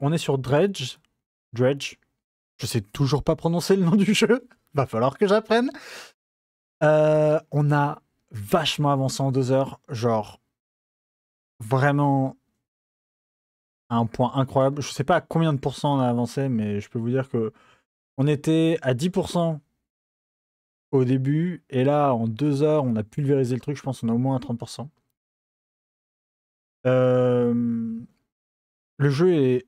on est sur Dredge. Dredge. Je sais toujours pas prononcer le nom du jeu. Va falloir que j'apprenne. On a vachement avancé en 2 heures. Genre, vraiment à un point incroyable. Je sais pas à combien de pourcents on a avancé, mais je peux vous dire que on était à 10% au début. Et là, en 2 heures, on a pulvérisé le truc. Je pense qu'on a au moins à 30%. Le jeu est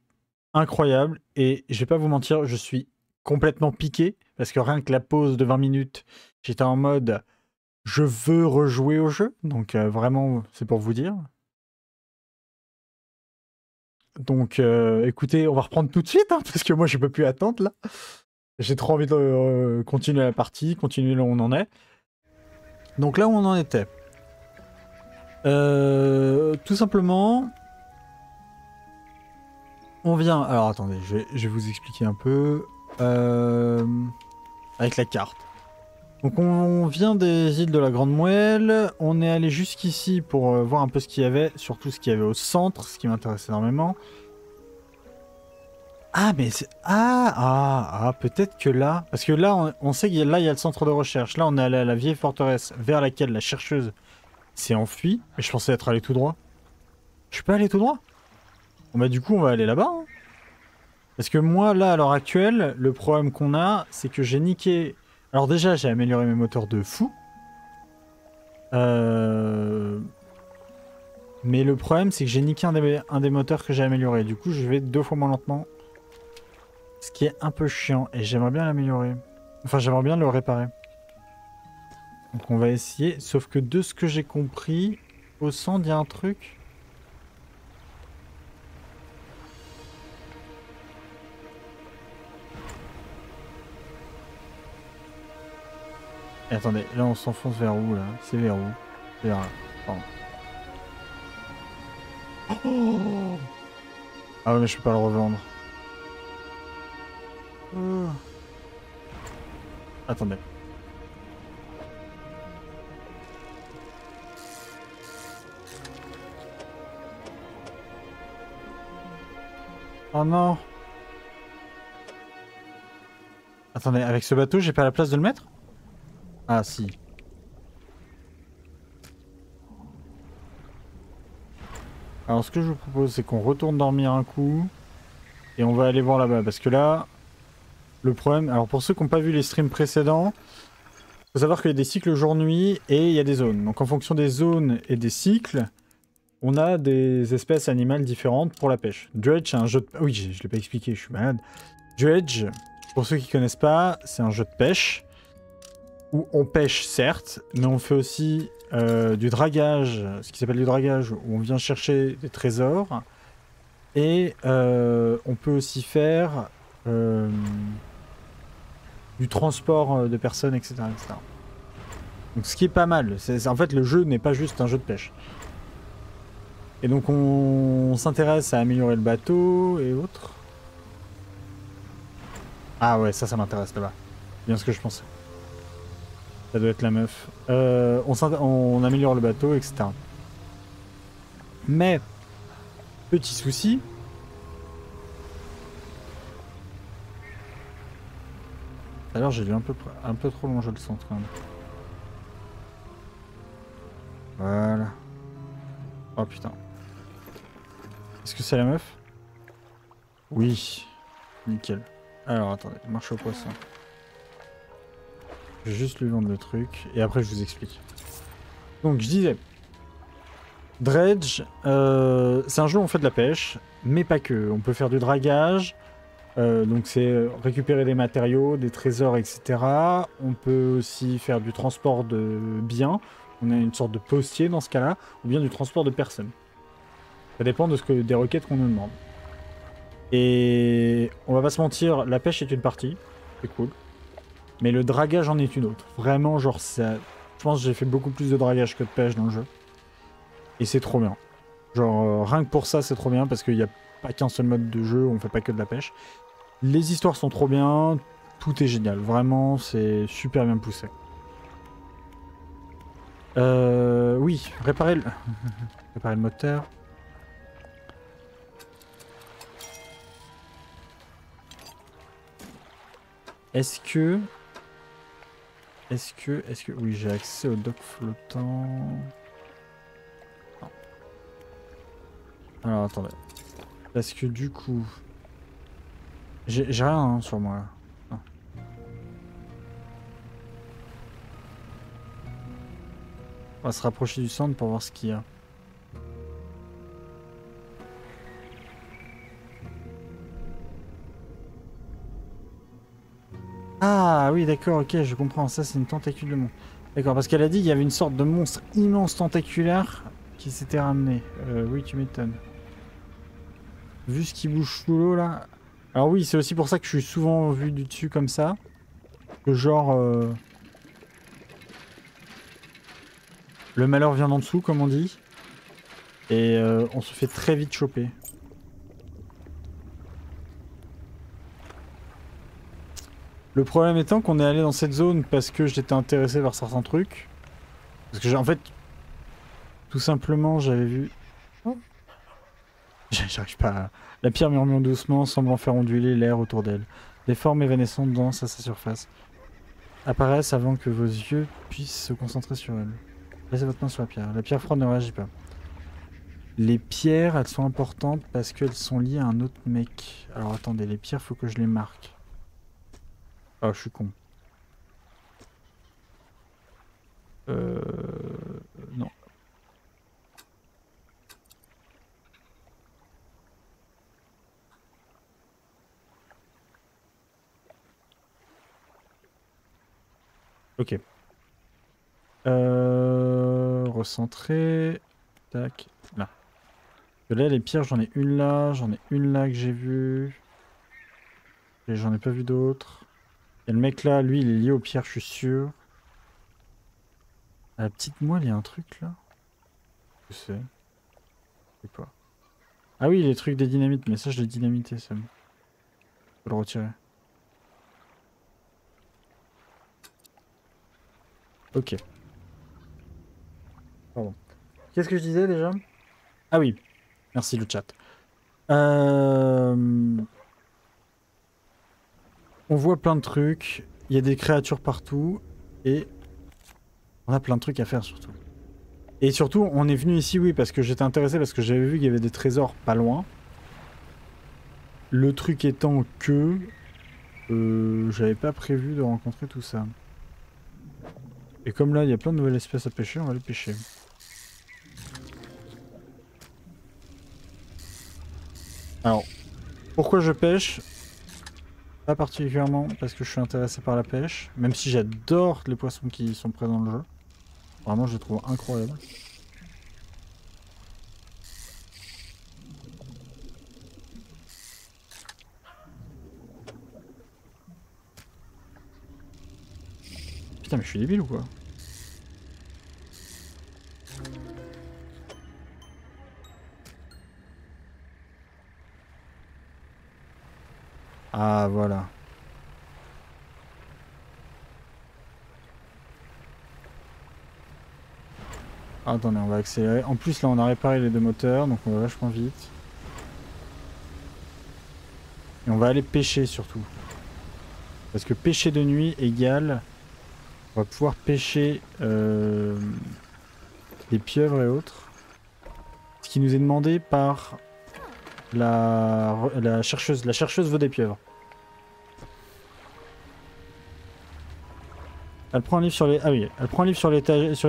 incroyable. Et je vais pas vous mentir, je suis complètement piqué. Parce que rien que la pause de 20 minutes, j'étais en mode... Je veux rejouer au jeu, donc vraiment, c'est pour vous dire. Donc écoutez, on va reprendre tout de suite, hein, parce que moi je peux plus attendre là. J'ai trop envie de continuer la partie, continuer là où on en est. Donc là où on en était. Tout simplement, on vient... Alors attendez, je vais vous expliquer un peu. Avec la carte. Donc on vient des îles de la Grande Mouelle, on est allé jusqu'ici pour voir un peu ce qu'il y avait, surtout ce qu'il y avait au centre, ce qui m'intéresse énormément. Ah mais c'est... peut-être que là... Parce que là, on sait qu'il y a, là, il y a le centre de recherche. Là, on est allé à la vieille forteresse vers laquelle la chercheuse s'est enfuie. Mais je pensais être allé tout droit. Je suis pas allé tout droit? Bon bah du coup, on va aller là-bas. Hein. Parce que moi, là, à l'heure actuelle, le problème qu'on a, c'est que j'ai niqué... Alors déjà, j'ai amélioré mes moteurs de fou. Mais le problème, c'est que j'ai niqué un des moteurs que j'ai amélioré. Du coup, je vais 2 fois moins lentement. Ce qui est un peu chiant. Et j'aimerais bien l'améliorer. Enfin, j'aimerais bien le réparer. Donc on va essayer. Sauf que de ce que j'ai compris, au centre, il y a un truc. Et attendez, là on s'enfonce vers où là? C'est vers où? Vers là. Pardon. Oh, ah ouais, mais je peux pas le revendre. Oh. Attendez. Oh non. Attendez, avec ce bateau, j'ai pas la place de le mettre? Ah si. Alors ce que je vous propose, c'est qu'on retourne dormir un coup. Et on va aller voir là-bas. Parce que là, le problème... Alors pour ceux qui n'ont pas vu les streams précédents, il faut savoir qu'il y a des cycles jour-nuit et il y a des zones. Donc en fonction des zones et des cycles, on a des espèces animales différentes pour la pêche. Dredge, c'est un jeu de... Oui, je l'ai pas expliqué, je suis malade. Dredge, pour ceux qui connaissent pas, c'est un jeu de pêche. Où on pêche, certes, mais on fait aussi du dragage, ce qui s'appelle du dragage, où on vient chercher des trésors. Et on peut aussi faire du transport de personnes, etc., etc. Donc ce qui est pas mal. En fait, le jeu n'est pas juste un jeu de pêche. Et donc on s'intéresse à améliorer le bateau et autres. Ah ouais, ça m'intéresse là-bas. Bien ce que je pensais. Ça doit être la meuf. On améliore le bateau, etc. Mais, petit souci. Alors j'ai lu un peu trop long, je le sens quand même. Voilà. Oh putain. Est-ce que c'est la meuf? Oui. Nickel. Alors attendez, marche au poisson. Je vais juste lui vendre le truc et après je vous explique. Donc je disais, Dredge, c'est un jeu où on fait de la pêche, mais pas que. On peut faire du dragage, donc c'est récupérer des matériaux, des trésors, etc. On peut aussi faire du transport de biens. On a une sorte de postier dans ce cas-là, ou bien du transport de personnes. Ça dépend des requêtes qu'on nous demande. Et on va pas se mentir, la pêche est une partie, c'est cool. Mais le dragage en est une autre. Vraiment, genre, ça... je pense que j'ai fait beaucoup plus de dragage que de pêche dans le jeu. Et c'est trop bien. Genre, rien que pour ça, c'est trop bien, parce qu'il n'y a pas qu'un seul mode de jeu, on fait pas que de la pêche. Les histoires sont trop bien, tout est génial. Vraiment, c'est super bien poussé. Oui, réparer le moteur. Est-ce que... Oui, j'ai accès au dock flottant. Non. Alors, attendez. Parce que du coup... J'ai rien hein, sur moi, là. Non. On va se rapprocher du centre pour voir ce qu'il y a. Ah oui, d'accord, ok, je comprends. Ça, c'est une tentacule de monstre. D'accord, parce qu'elle a dit qu'il y avait une sorte de monstre immense tentaculaire qui s'était ramené. Oui, tu m'étonnes. Vu ce qui bouge sous l'eau, là... Alors oui, c'est aussi pour ça que je suis souvent vu du dessus comme ça. Que genre... le malheur vient d'en dessous, comme on dit. Et on se fait très vite choper. Le problème étant qu'on est allé dans cette zone parce que j'étais intéressé par certains trucs. Parce que en fait, tout simplement, j'avais vu... Oh. J'arrive pas à... La pierre murmure doucement, semblant faire onduler l'air autour d'elle. Des formes évanescentes dansent à sa surface. Apparaissent avant que vos yeux puissent se concentrer sur elle. Placez votre main sur la pierre. La pierre froide ne réagit pas. Les pierres, elles sont importantes parce qu'elles sont liées à un autre mec. Alors attendez, les pierres, faut que je les marque. Oh, je suis con. Non. Ok. Recentrer. Tac. Là. Là, les pierres, j'en ai une là. J'en ai une là que j'ai vue. Et j'en ai pas vu d'autres. Et le mec là, lui, il est lié aux pierres, je suis sûr. À la petite moelle, il y a un truc là. Je sais. Je sais pas. Ah oui, les trucs des dynamites. Mais ça, je l'ai dynamité, ça. Faut le retirer. Ok. Pardon. Qu'est-ce que je disais déjà? Ah oui. Merci le chat. On voit plein de trucs. Il y a des créatures partout. Et on a plein de trucs à faire surtout. Et surtout, on est venu ici, oui, parce que j'étais intéressé, parce que j'avais vu qu'il y avait des trésors pas loin. Le truc étant que... j'avais pas prévu de rencontrer tout ça. Et comme là, il y a plein de nouvelles espèces à pêcher, on va les pêcher. Alors, pourquoi je pêche? Pas particulièrement parce que je suis intéressé par la pêche, même si j'adore les poissons qui sont présents dans le jeu. Vraiment, je les trouve incroyables. Putain, mais je suis débile ou quoi? Ah, voilà. Ah, attendez, on va accélérer. En plus, là, on a réparé les deux moteurs, donc on va vachement vite. Et on va aller pêcher, surtout. Parce que pêcher de nuit égale... On va pouvoir pêcher des pieuvres et autres. Ce qui nous est demandé par la chercheuse. La chercheuse veut des pieuvres. Elle prend un livre sur les... Ah oui, elle prend un livre sur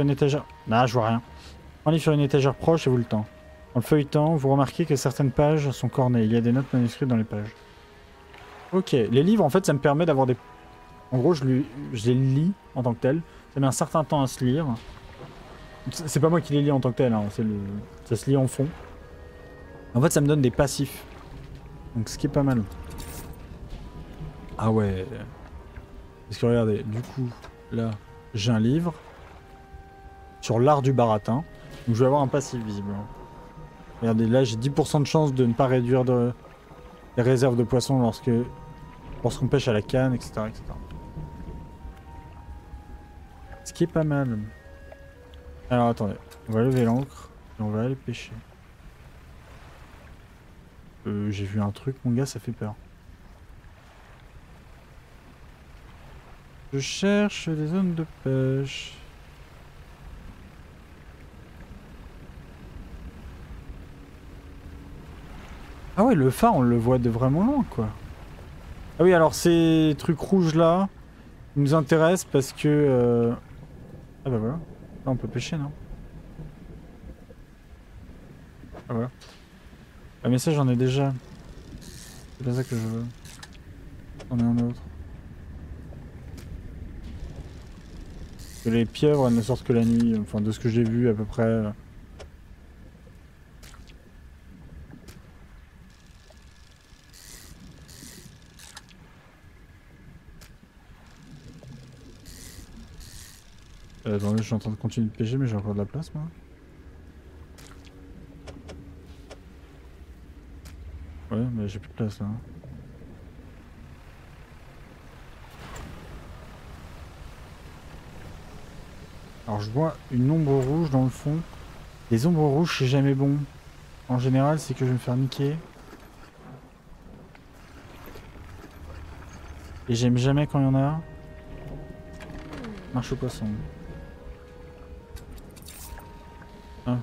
une étagère... Ah, je vois rien. Elle prend un livre sur une étagère proche et vous le tend. En le feuilletant, vous remarquez que certaines pages sont cornées. Il y a des notes manuscrites dans les pages. Ok, les livres, en fait, ça me permet d'avoir des... En gros, je les lis en tant que tel. Ça met un certain temps à se lire. C'est pas moi qui les lis en tant que tel, hein. Ça se lit en fond. En fait, ça me donne des passifs. Donc, ce qui est pas mal. Ah ouais. Parce que regardez, du coup, là, j'ai un livre sur l'art du baratin. Donc, je vais avoir un passif, visiblement. Regardez, là, j'ai 10% de chance de ne pas réduire les réserves de poissons lorsqu'on pêche à la canne, etc., etc. Ce qui est pas mal. Alors, attendez. On va lever l'ancre et on va aller pêcher. J'ai vu un truc, mon gars, ça fait peur. Je cherche des zones de pêche. Ah ouais, le phare, on le voit de vraiment loin, quoi. Ah oui, alors ces trucs rouges là nous intéressent parce que... Ah bah voilà. Là, on peut pêcher, non? Ah voilà. Ah mais ça, j'en ai déjà. C'est pas ça que je veux. J'en ai un autre. Que les pieuvres, elles ne sortent que la nuit. Enfin, de ce que j'ai vu à peu près. Attendez, je suis en train de continuer de pêcher, mais j'ai encore de la place, moi. Ouais, mais j'ai plus de place, là. Alors, je vois une ombre rouge dans le fond. Les ombres rouges, c'est jamais bon. En général, c'est que je vais me faire niquer. Et j'aime jamais quand il y en a. Marche au poisson. Ah.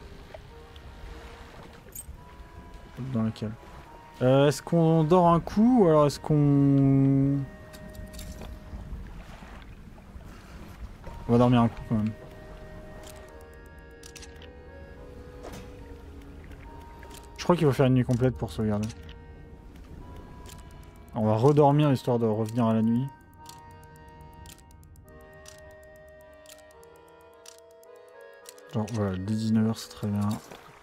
Dans lequel est-ce qu'on dort un coup ou alors est-ce qu'on... On va dormir un coup quand même. Je crois qu'il faut faire une nuit complète pour sauvegarder. On va redormir histoire de revenir à la nuit. Genre voilà, dès 19h c'est très bien.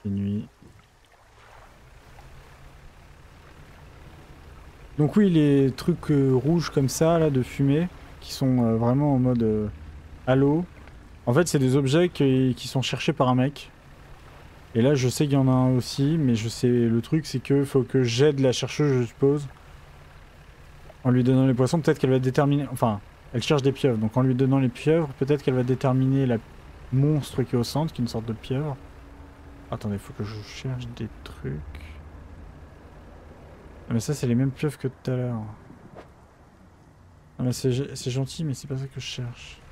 Et nuit. Donc oui, les trucs rouges comme ça, là, de fumée, qui sont vraiment en mode halo. En fait, c'est des objets qui sont cherchés par un mec. Et là, je sais qu'il y en a un aussi, mais je sais, le truc, c'est que faut que j'aide la chercheuse, je suppose. En lui donnant les poissons, peut-être qu'elle va déterminer... Enfin, elle cherche des pieuvres, donc en lui donnant les pieuvres, peut-être qu'elle va déterminer la monstre qui est au centre, qui est une sorte de pieuvre. Attendez, faut que je cherche des trucs. Ah, mais ça, c'est les mêmes pieuvres que tout à l'heure. Ah, mais c'est gentil, mais c'est pas ça que je cherche.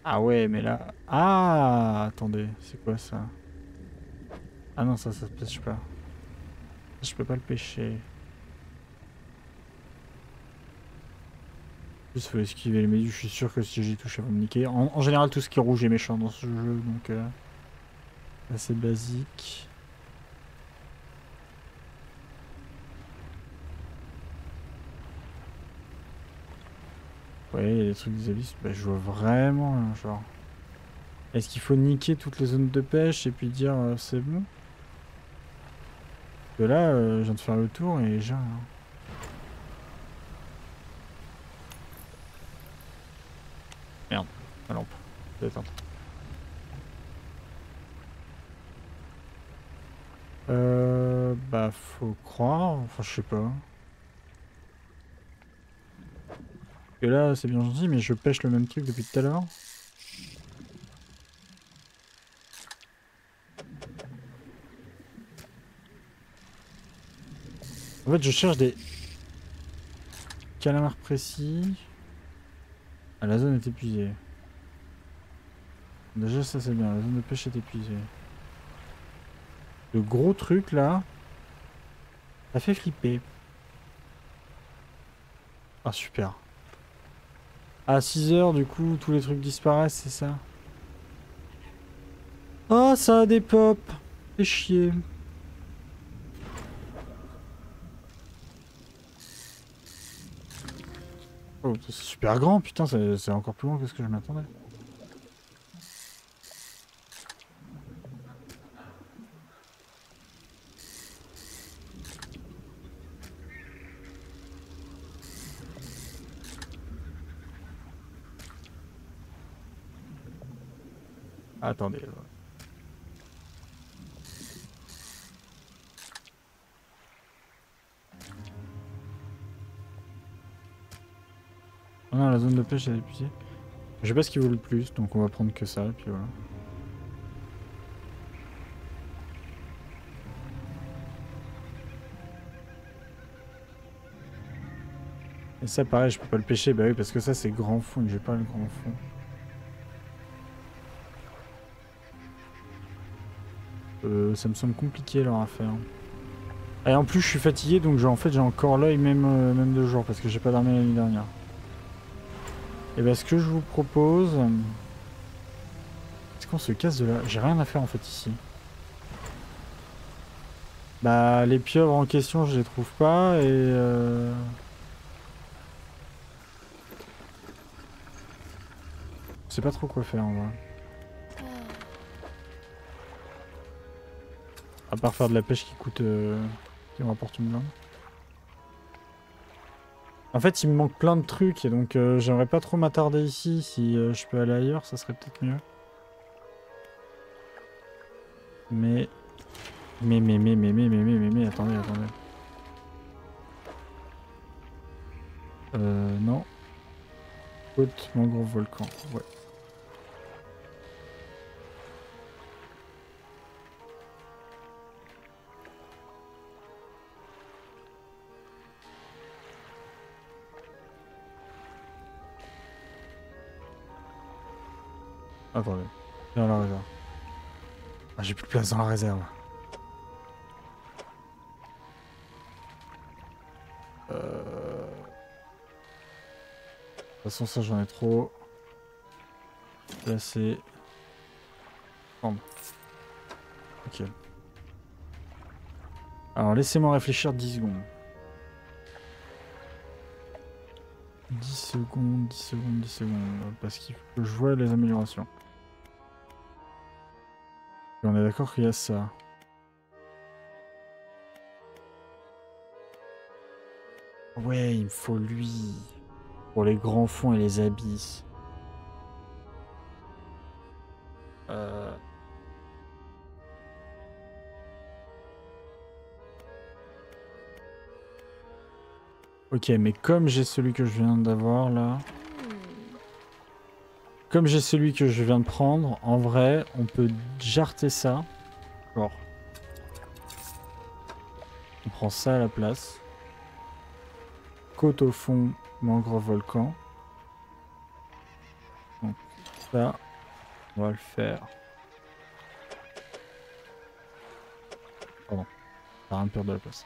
Ah ouais, mais là... Ah, attendez, c'est quoi ça? Ah non, ça se pêche pas. Je peux pas le pêcher. Il faut esquiver les méduses, je suis sûr que si j'y touche, elles vont me niquer. En général, tout ce qui est rouge est méchant dans ce jeu, donc assez basique. Ouais, il y a des trucs des abysses, bah, je vois vraiment rien, genre. Est-ce qu'il faut niquer toutes les zones de pêche et puis dire c'est bon? Parce que là, je viens de faire le tour et j'ai rien. Merde, la lampe. Attends. Bah faut croire, enfin je sais pas. Et là c'est bien gentil mais je pêche le même truc depuis tout à l'heure. En fait je cherche des calamars précis. Ah la zone est épuisée. Déjà ça c'est bien, la zone de pêche est épuisée. Le gros truc là, ça fait flipper. Ah super. À 6h du coup tous les trucs disparaissent, c'est ça? Oh ça a des pop. Fais chier. Oh c'est super grand, putain c'est encore plus grand que ce que je m'attendais. Attendez. Oh non, la zone de pêche est épuisée. Je sais pas ce qui vaut le plus, donc on va prendre que ça, et puis voilà. Et ça pareil, je peux pas le pêcher, bah oui, parce que ça c'est grand fond, et j'ai pas le grand fond. Ça me semble compliqué leur affaire. Et en plus je suis fatigué, donc en fait j'ai encore l'œil même de jour, parce que j'ai pas dormi la nuit dernière. Et bah ce que je vous propose... Est-ce qu'on se casse de là? J'ai rien à faire en fait ici. Bah les pieuvres en question je les trouve pas et... Je sais pas trop quoi faire en vrai. À part faire de la pêche qui coûte... qui me rapporte une blinde. En fait il me manque plein de trucs et donc j'aimerais pas trop m'attarder ici. Si je peux aller ailleurs ça serait peut-être mieux. Mais, attendez. Non. Côte, mangrove, volcan, ouais. Attendez, dans la réserve. Ah, j'ai plus de place dans la réserve. De toute façon ça j'en ai trop. Placer. Prendre. Ok. Alors laissez-moi réfléchir 10 secondes. 10 secondes. Parce qu'il faut que je vois les améliorations. Et on est d'accord qu'il y a ça. Ouais, il me faut lui. Pour les grands fonds et les abysses. Ok, mais comme j'ai celui que je viens d'avoir là... Comme j'ai celui que je viens de prendre, en vrai, on peut jarter ça. Genre... On prend ça à la place. Côte au fond, mangrove volcan. Donc ça, on va le faire. Pardon, ça a rien de perdre de la place.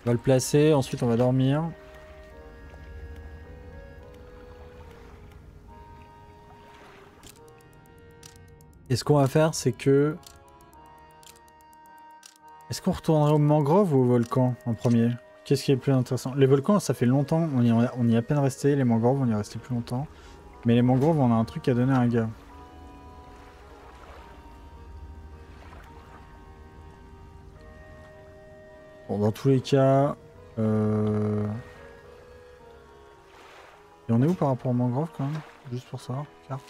On va le placer, ensuite on va dormir. Et ce qu'on va faire, c'est que... Est-ce qu'on retournerait au mangrove ou au volcan en premier? Qu'est-ce qui est le plus intéressant? Les volcans, ça fait longtemps, on y est à peine resté. Les mangroves, on y est resté plus longtemps. Mais les mangroves, on a un truc à donner à un gars. Bon, dans tous les cas... Et on est où par rapport aux mangroves quand même? Juste pour ça, carte.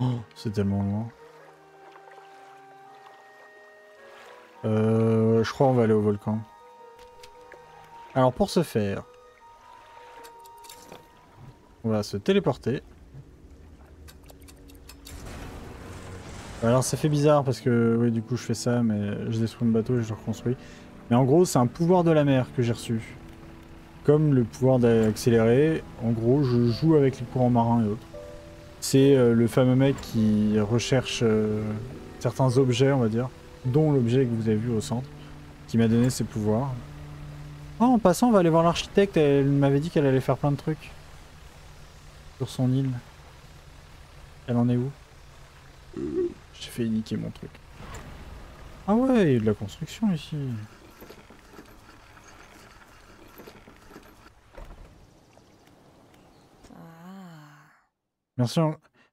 Oh, c'est tellement loin. Je crois qu'on va aller au volcan. Alors pour ce faire, on va se téléporter. Alors ça fait bizarre parce que oui du coup je fais ça mais je détruis mon bateau et je le reconstruis. Mais en gros c'est un pouvoir de la mer que j'ai reçu. Comme le pouvoir d'accélérer, en gros je joue avec les courants marins et autres. C'est le fameux mec qui recherche certains objets on va dire, dont l'objet que vous avez vu au centre, qui m'a donné ses pouvoirs. Oh, en passant on va aller voir l'architecte, elle m'avait dit qu'elle allait faire plein de trucs. Sur son île. Elle en est où? J'ai fait niquer mon truc. Ah ouais, il y a de la construction ici.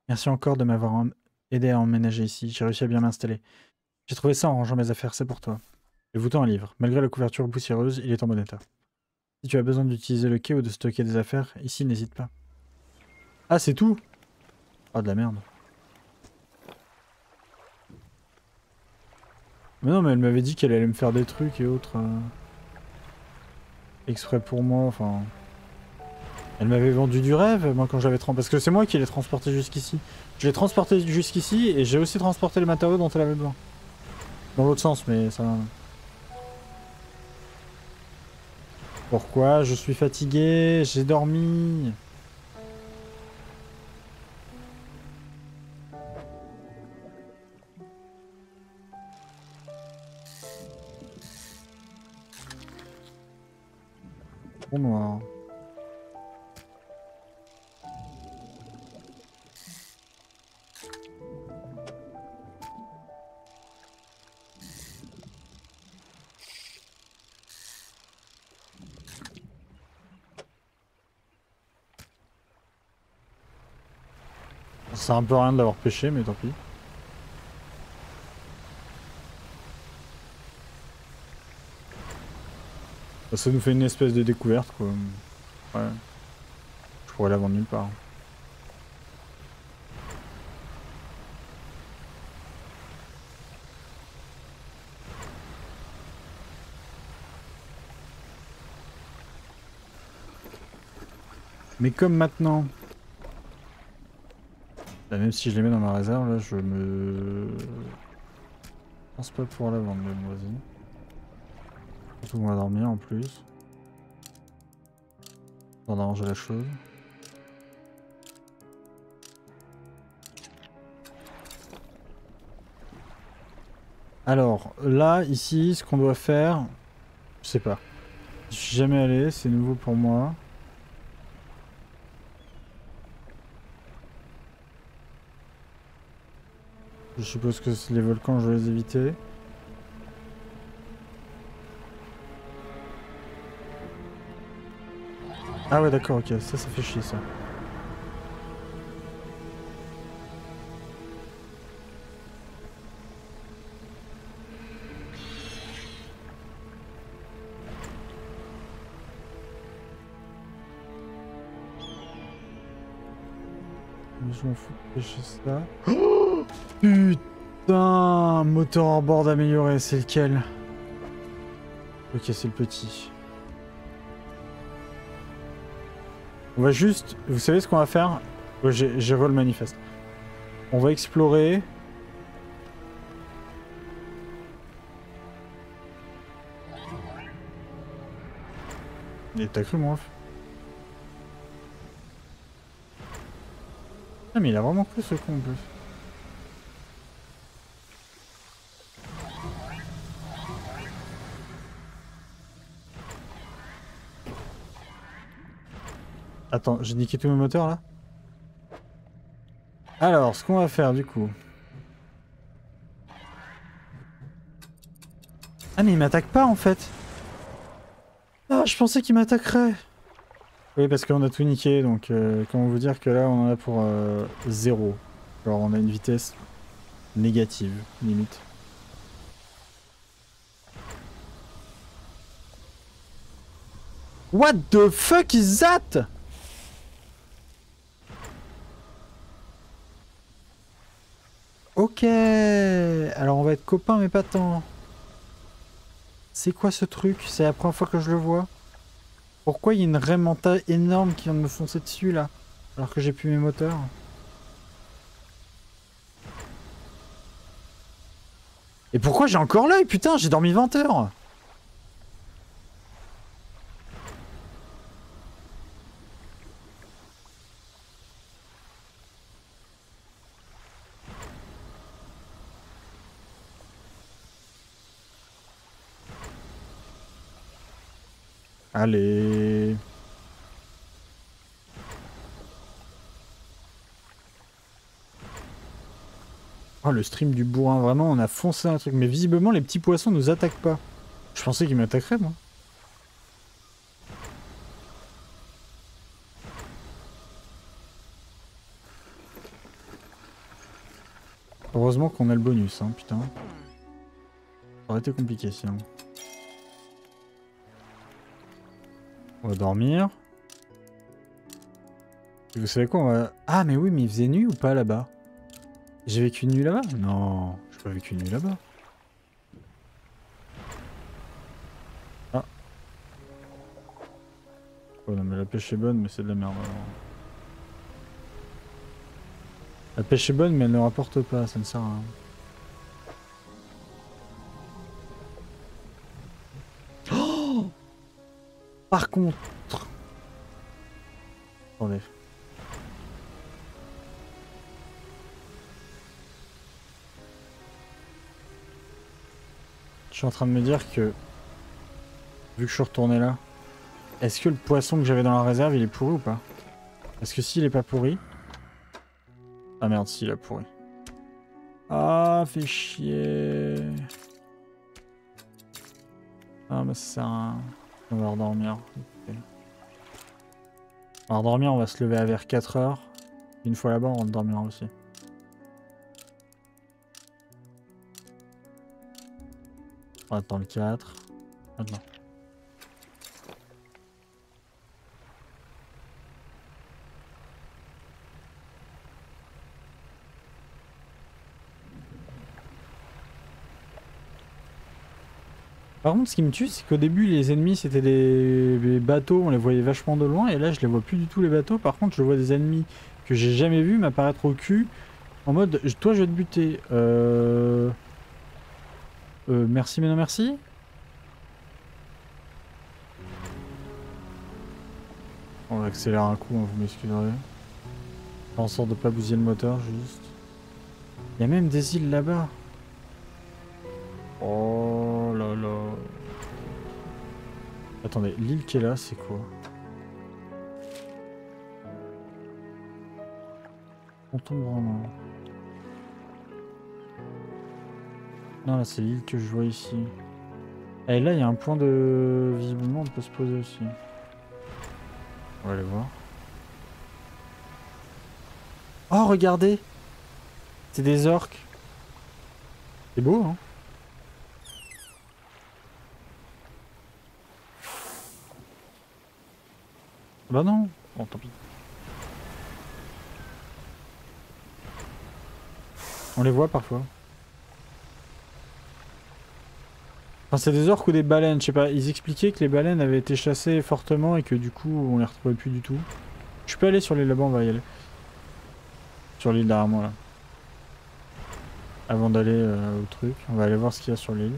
Merci encore de m'avoir aidé à emménager ici. J'ai réussi à bien m'installer. J'ai trouvé ça en rangeant mes affaires, c'est pour toi. Et vous tend un livre. Malgré la couverture poussiéreuse, il est en bon état. Si tu as besoin d'utiliser le quai ou de stocker des affaires, ici n'hésite pas. Ah, c'est tout? Ah, de la merde. Mais non, mais elle m'avait dit qu'elle allait me faire des trucs et autres. Exprès pour moi, enfin... Elle m'avait vendu du rêve, moi, quand j'avais... Parce que c'est moi qui l'ai transporté jusqu'ici. Je l'ai transporté jusqu'ici et j'ai aussi transporté les matériaux dont elle avait besoin. Dans l'autre sens, mais ça... Pourquoi? Je suis fatigué, j'ai dormi. Bon noir. Ça sert un peu à rien d'avoir pêché, mais tant pis. Ça nous fait une espèce de découverte, quoi. Ouais. Je pourrais la vendre nulle part. Mais comme maintenant... Là, même si je les mets dans ma réserve, là, je me... Je pense pas pouvoir la vendre, même, vas-y. Surtout qu'on va dormir, en plus. On va arranger la chose. Alors, là, ici, ce qu'on doit faire... Je sais pas. Je suis jamais allé, c'est nouveau pour moi. Je suppose que les volcans, je vais les éviter. Ah ouais, d'accord, ok, ça fait chier, ça. Je m'en fous de pêcher ça. Oh putain, moteur hors bord amélioré, c'est lequel? Ok, c'est le petit. On va juste... Vous savez ce qu'on va faire? Ouais, j'ai re le manifeste. On va explorer. Et t'as cru, moi? Ah, mais il a vraiment cru, ce con, en plus. Attends, j'ai niqué tous mes moteurs, là? Alors, ce qu'on va faire, du coup... Ah, mais il m'attaque pas, en fait. Ah, je pensais qu'il m'attaquerait. Oui, parce qu'on a tout niqué, donc comment vous dire que là, on en a pour 0. Alors, on a une vitesse négative, limite. What the fuck is that? Ok. Alors, on va être copains, mais pas tant. C'est quoi ce truc? C'est la première fois que je le vois. Pourquoi il y a une Raymanta énorme qui vient de me foncer dessus, là? Alors que j'ai plus mes moteurs. Et pourquoi j'ai encore l'œil? Putain, j'ai dormi 20 heures. Allez. Oh, le stream du bourrin, vraiment, on a foncé un truc. Mais visiblement, les petits poissons nous attaquent pas. Je pensais qu'ils m'attaqueraient, moi. Heureusement qu'on a le bonus, hein, putain. Ça aurait été compliqué, sinon. On va dormir. Et vous savez quoi, on va... Ah, mais oui, mais il faisait nuit ou pas, là-bas? J'ai vécu une nuit là-bas? Non, j'ai pas vécu une nuit là-bas. Ah. Oh non, mais la pêche est bonne, mais c'est de la merde, alors. La pêche est bonne, mais elle ne rapporte pas, ça ne sert à rien. Par contre... Attendez. Je suis en train de me dire que... Vu que je suis retourné là... Est-ce que le poisson que j'avais dans la réserve, il est pourri ou pas? Parce que s'il est pas pourri... Ah merde, s'il est pourri. Ah, fait chier. Ah, mais ça sert à rien. On va redormir. Okay. On va redormir, on va se lever à vers 4 heures. Une fois là-bas, on dormira aussi. On attend le 4. Maintenant. Par contre, ce qui me tue, c'est qu'au début, les ennemis, c'était des bateaux, on les voyait vachement de loin, et là, je les vois plus du tout, les bateaux. Par contre, je vois des ennemis que j'ai jamais vus m'apparaître au cul, en mode, toi, je vais te buter. Merci, mais non merci. On va accélérer un coup, hein, vous m'excuserez. Faire en sorte de pas bousiller le moteur, juste. Il y a même des îles là-bas. Oh là là. Attendez, l'île qui est là, c'est quoi? On tombe vraiment. Non, là, c'est l'île que je vois ici. Et là, il y a un point de... Visiblement, on peut se poser aussi. On va aller voir. Oh, regardez! C'est des orques. C'est beau, hein? Bah non. Bon, tant pis. On les voit parfois. Enfin, c'est des orques ou des baleines, je sais pas. Ils expliquaient que les baleines avaient été chassées fortement et que du coup, on les retrouvait plus du tout. Je peux aller sur l'île là-bas, on va y aller. Sur l'île derrière moi, là. Avant d'aller au truc, on va aller voir ce qu'il y a sur l'île.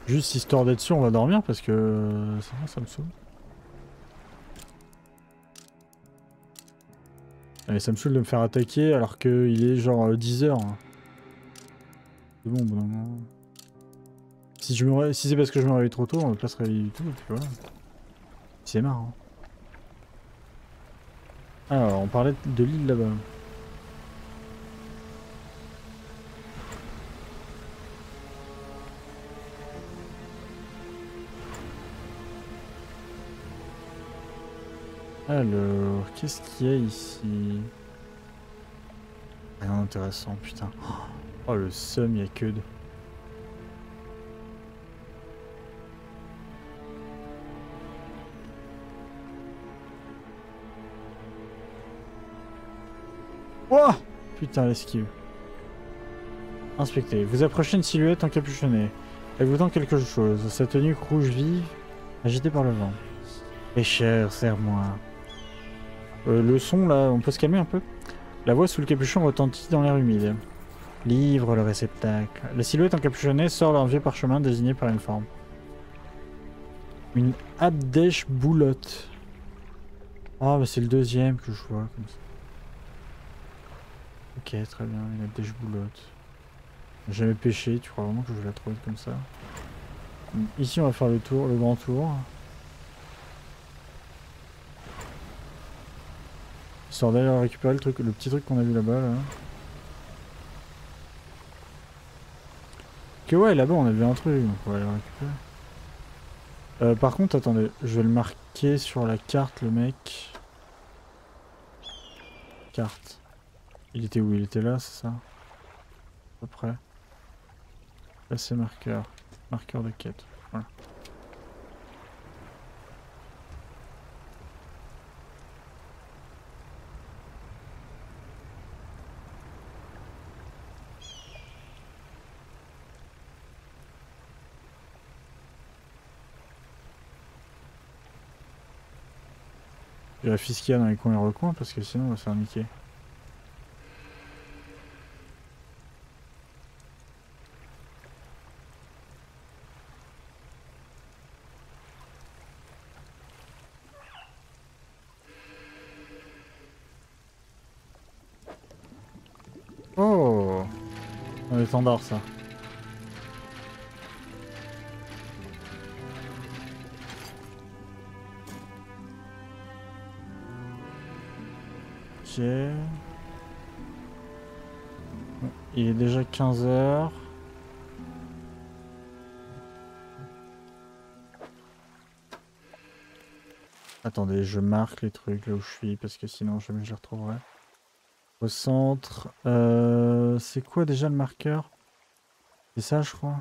Juste histoire d'être sûr, on va dormir parce que ça me saoule. Allez, ça me saoule de me faire attaquer alors qu'il est genre 10 heures. C'est bon, bon moment. Si c'est parce que je me réveille trop tôt, on va pas se réveiller du tout, et puis voilà. C'est marrant. Alors, on parlait de l'île là-bas. Alors, qu'est-ce qu'il y a ici? Rien d'intéressant, putain. Oh, le seum, il y a que de... Oh putain, l'esquive. Inspectez. Vous approchez une silhouette encapuchonnée. Elle vous tend quelque chose. Sa tenue rouge vive, agitée par le vent. Pêcheur, serre-moi. Le son, là, on peut se calmer un peu? La voix sous le capuchon retentit dans l'air humide. Livre le réceptacle. La silhouette encapuchonnée sort d'un vieux parchemin désigné par une forme. Une Abdesh boulotte. Ah, bah c'est le deuxième que je vois comme ça. Ok, très bien, une Abdesh boulotte. J'ai jamais pêché, tu crois vraiment que je vais la trouver comme ça? Ici, on va faire le tour, le grand tour. Histoire d'aller récupérer le truc, le petit truc qu'on a vu là-bas, là. Que ouais, là-bas, on a vu un truc, donc on va aller le récupérer. Par contre, attendez, je vais le marquer sur la carte, le mec. Carte. Il était où? Il était là, c'est ça? À peu près. Là, c'est marqueur. Marqueur de quête. Voilà. Vérifie ce qu'il y a dans les coins et recoins parce que sinon on va se faire niquer. Dans l'étendard, ça. Ok. Bon, il est déjà 15 h. Attendez, je marque les trucs là où je suis parce que sinon jamais je les retrouverai. Au centre. C'est quoi déjà le marqueur? C'est ça, je crois.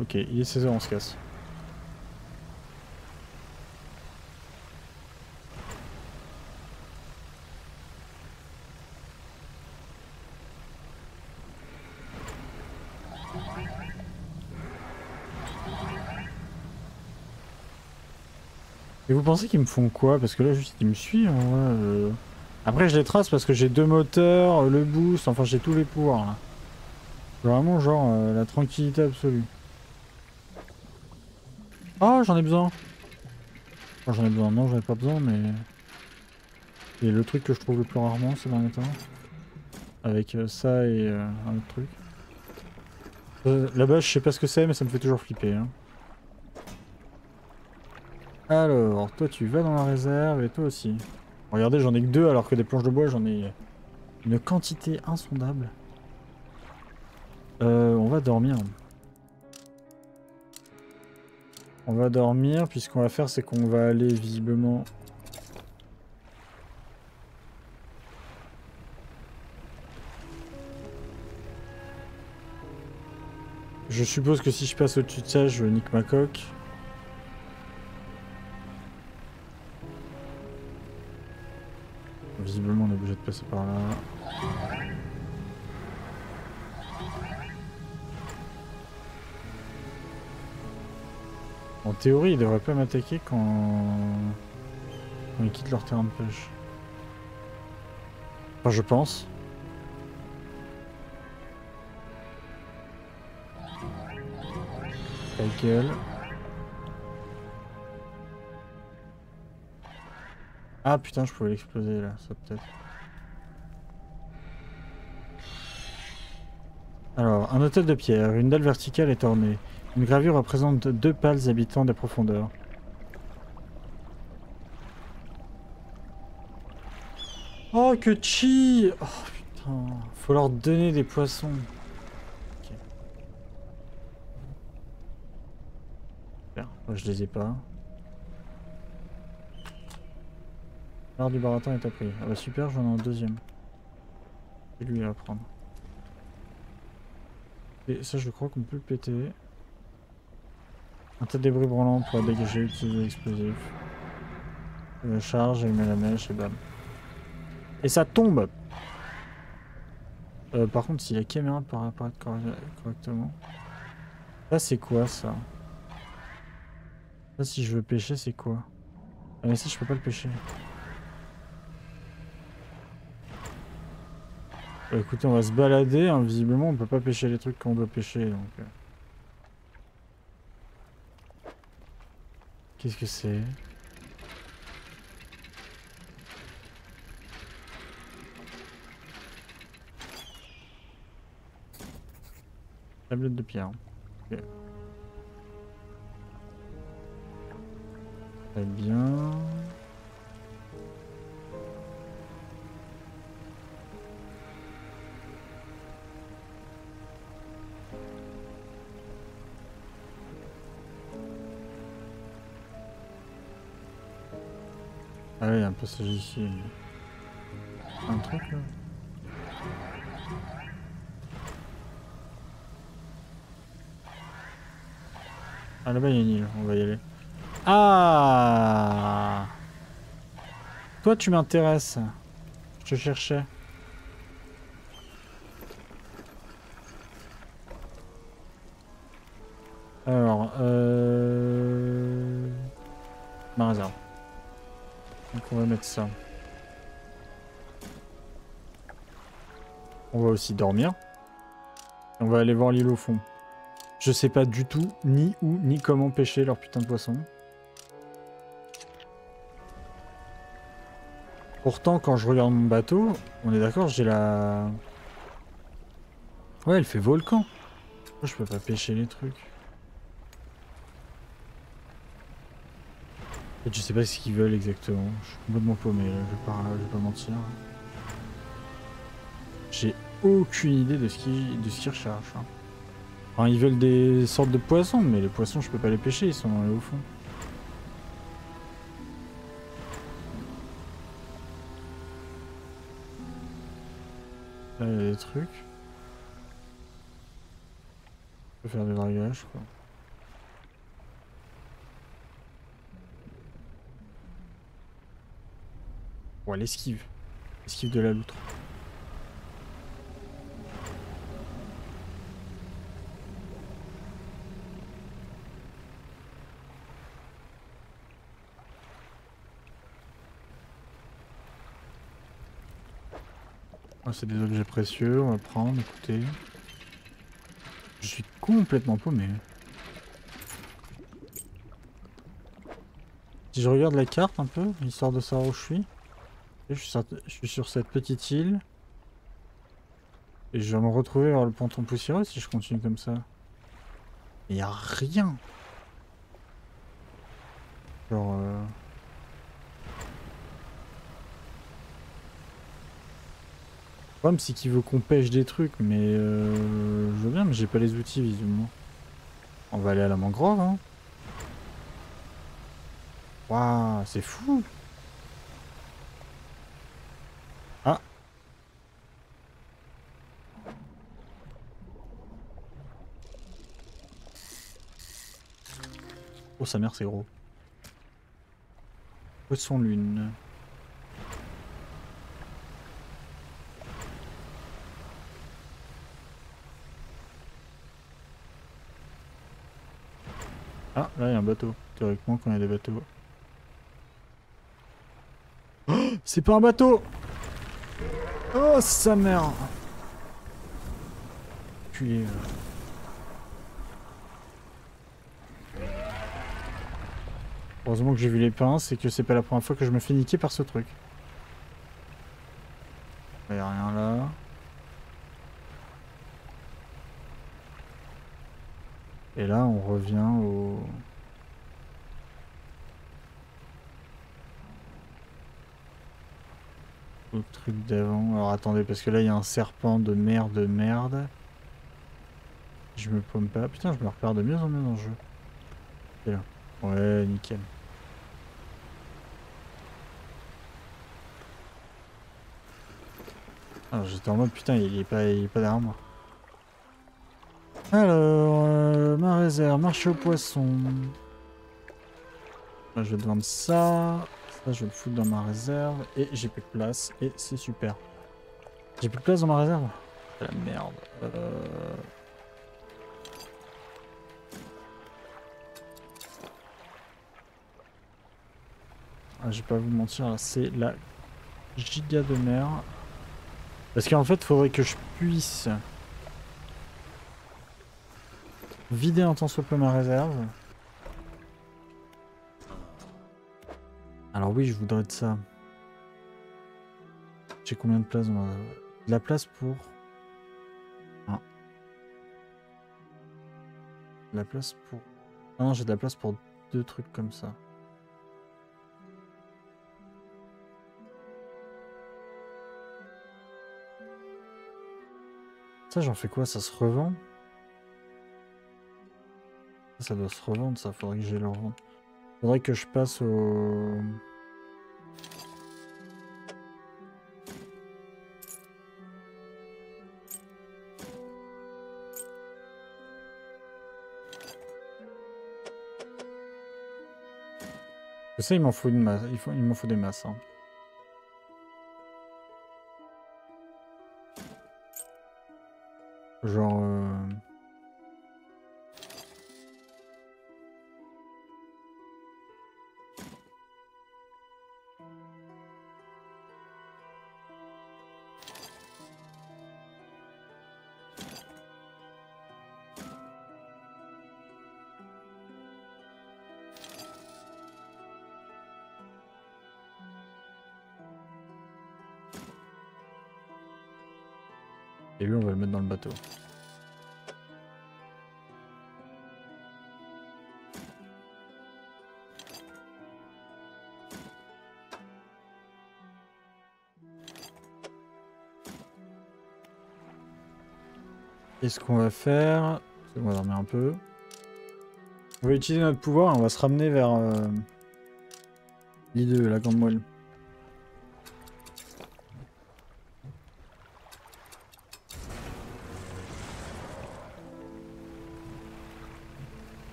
Ok, il est 16 h, on se casse. Et vous pensez qu'ils me font quoi? Parce que là, juste, ils me suivent en vrai. Après, je les trace parce que j'ai 2 moteurs, le boost, enfin, j'ai tous les pouvoirs là. Vraiment, genre, la tranquillité absolue. Oh, j'en ai besoin! Enfin, j'en ai besoin, non, j'en ai pas besoin, mais. C'est le truc que je trouve le plus rarement ces derniers temps. Avec ça et un autre truc. Là-bas, je sais pas ce que c'est, mais ça me fait toujours flipper. Hein. Alors, toi, tu vas dans la réserve et toi aussi. Regardez, j'en ai que 2 alors que des planches de bois, j'en ai une quantité insondable. On va dormir. On va dormir, puis ce qu'on va faire, c'est qu'on va aller visiblement... Je suppose que si je passe au-dessus de ça, je nique ma coque. Visiblement, on est obligé de passer par là. En théorie, ils devraient pas m'attaquer quand ils quittent leur terrain de pêche. Enfin, je pense. Laquelle? Ah putain, je pouvais l'exploser là, ça peut-être. Alors, un hôtel de pierre, une dalle verticale est ornée. Une gravure représente 2 pâles habitants des profondeurs. Oh, que chi! Oh putain, faut leur donner des poissons. Ok. Super, moi je les ai pas. L'art du baratin est appris. Ah bah super, j'en ai un deuxième. C'est lui à prendre. Et ça, je crois qu'on peut le péter. Un tas de débris brûlants pour dégager, utiliser l'explosif. Je charge, elle met la mèche et bam. Et ça tombe! Par contre, si la caméra peut apparaître correctement. Ça, c'est quoi ça? Ça, si je veux pêcher, c'est quoi? Ah, mais ça, je peux pas le pêcher. Bah, écoutez, on va se balader. Hein. Visiblement, on peut pas pêcher les trucs qu'on doit pêcher. Donc, qu'est-ce que c'est? Tablette de pierre. Ok. Très bien. Ah oui, un passage ici. Un truc là. Ah là-bas il y a une île, on va y aller. Ah! Toi tu m'intéresses. Je te cherchais. Alors, ma réserve. Donc on va mettre ça. On va aussi dormir. On va aller voir l'île au fond. Je sais pas du tout ni où ni comment pêcher leur putain de poisson. Pourtant, quand je regarde mon bateau, on est d'accord, j'ai la... Ouais, elle fait volcan. Pourquoi je peux pas pêcher les trucs? En fait, je sais pas ce qu'ils veulent exactement. Je suis complètement paumé là, je vais pas mentir. J'ai aucune idée de ce qu'ils recherchent. Hein. Enfin, ils veulent des sortes de poissons, mais les poissons, je peux pas les pêcher, ils sont là au fond. Là, il y a des trucs. Je peux faire du dragage, quoi. Ouais, l'esquive. L'esquive de la loutre. Ah, c'est des objets précieux, on va prendre, écoutez. Je suis complètement paumé. Si je regarde la carte un peu, histoire de savoir où je suis. Je suis sur cette petite île. Et je vais me retrouver vers le ponton poussiéreux si je continue comme ça. Il y a rien. Genre... Le problème c'est qu'il veut qu'on pêche des trucs, mais je veux bien, mais j'ai pas les outils visiblement. On va aller à la mangrove, hein. Waouh, c'est fou. Ah. Oh sa mère c'est gros. Poisson lune. Ah, là il y a un bateau. Théoriquement quand il y a des bateaux. Oh, c'est pas un bateau. Oh sa mère. Culé. Heureusement que j'ai vu les pinces et que c'est pas la première fois que je me fais niquer par ce truc. Il y a rien là. Et là on revient au truc d'avant. Alors attendez, parce que là il y a un serpent de merde. Je me paume pas. Putain, je me repère de mieux en mieux dans le jeu. Et là. Ouais, nickel. Alors j'étais en mode putain, il est pas derrière moi. Alors, ma réserve, marché aux poissons. Là, je vais te vendre ça. Ça, je vais le foutre dans ma réserve. Et j'ai plus de place. Et c'est super. J'ai plus de place dans ma réserve. La merde. Ah, je vais pas vous mentir, là, c'est la giga de mer. Parce qu'en fait, il faudrait que je puisse vider un tant soit peu ma réserve. Alors oui, je voudrais de ça. J'ai combien de place dans ma... De la place pour... Ah. De la place pour... Ah non, j'ai de la place pour 2 trucs comme ça. Ça, j'en fais quoi? Ça se revend? Ça doit se revendre, ça. Faudrait que j'aille le revendre. Faudrait que je passe au... Ça, il m'en faut une masse. Il m'en faut des masses. Hein. Genre... Et lui, on va le mettre dans le bateau. Qu'est-ce qu'on va faire? On va dormir un peu. On va utiliser notre pouvoir et on va se ramener vers l'I2, la grande moelle.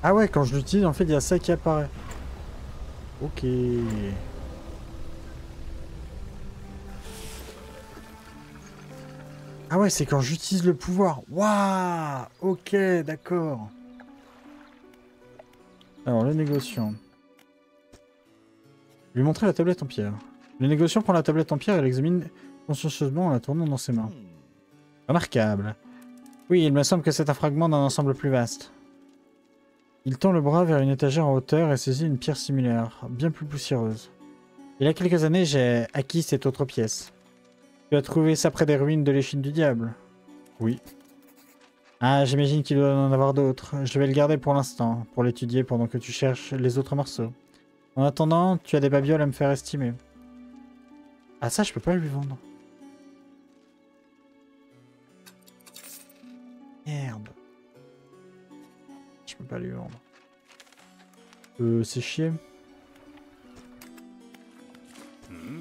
Ah ouais, quand je l'utilise, en fait, il y a ça qui apparaît. Ok. Ah ouais, c'est quand j'utilise le pouvoir. Waouh. Ok, d'accord. Alors, le négociant. Lui montrer la tablette en pierre. Le négociant prend la tablette en pierre et l'examine consciencieusement en la tournant dans ses mains. Remarquable. Oui, il me semble que c'est un fragment d'un ensemble plus vaste. Il tend le bras vers une étagère en hauteur et saisit une pierre similaire, bien plus poussiéreuse. Il y a quelques années, j'ai acquis cette autre pièce. Tu as trouvé ça près des ruines de l'échine du diable? Oui. Ah, j'imagine qu'il doit en avoir d'autres. Je vais le garder pour l'instant, pour l'étudier pendant que tu cherches les autres morceaux. En attendant, tu as des babioles à me faire estimer. Ah ça, je peux pas lui vendre. Merde. Je peux pas lui vendre. C'est chier.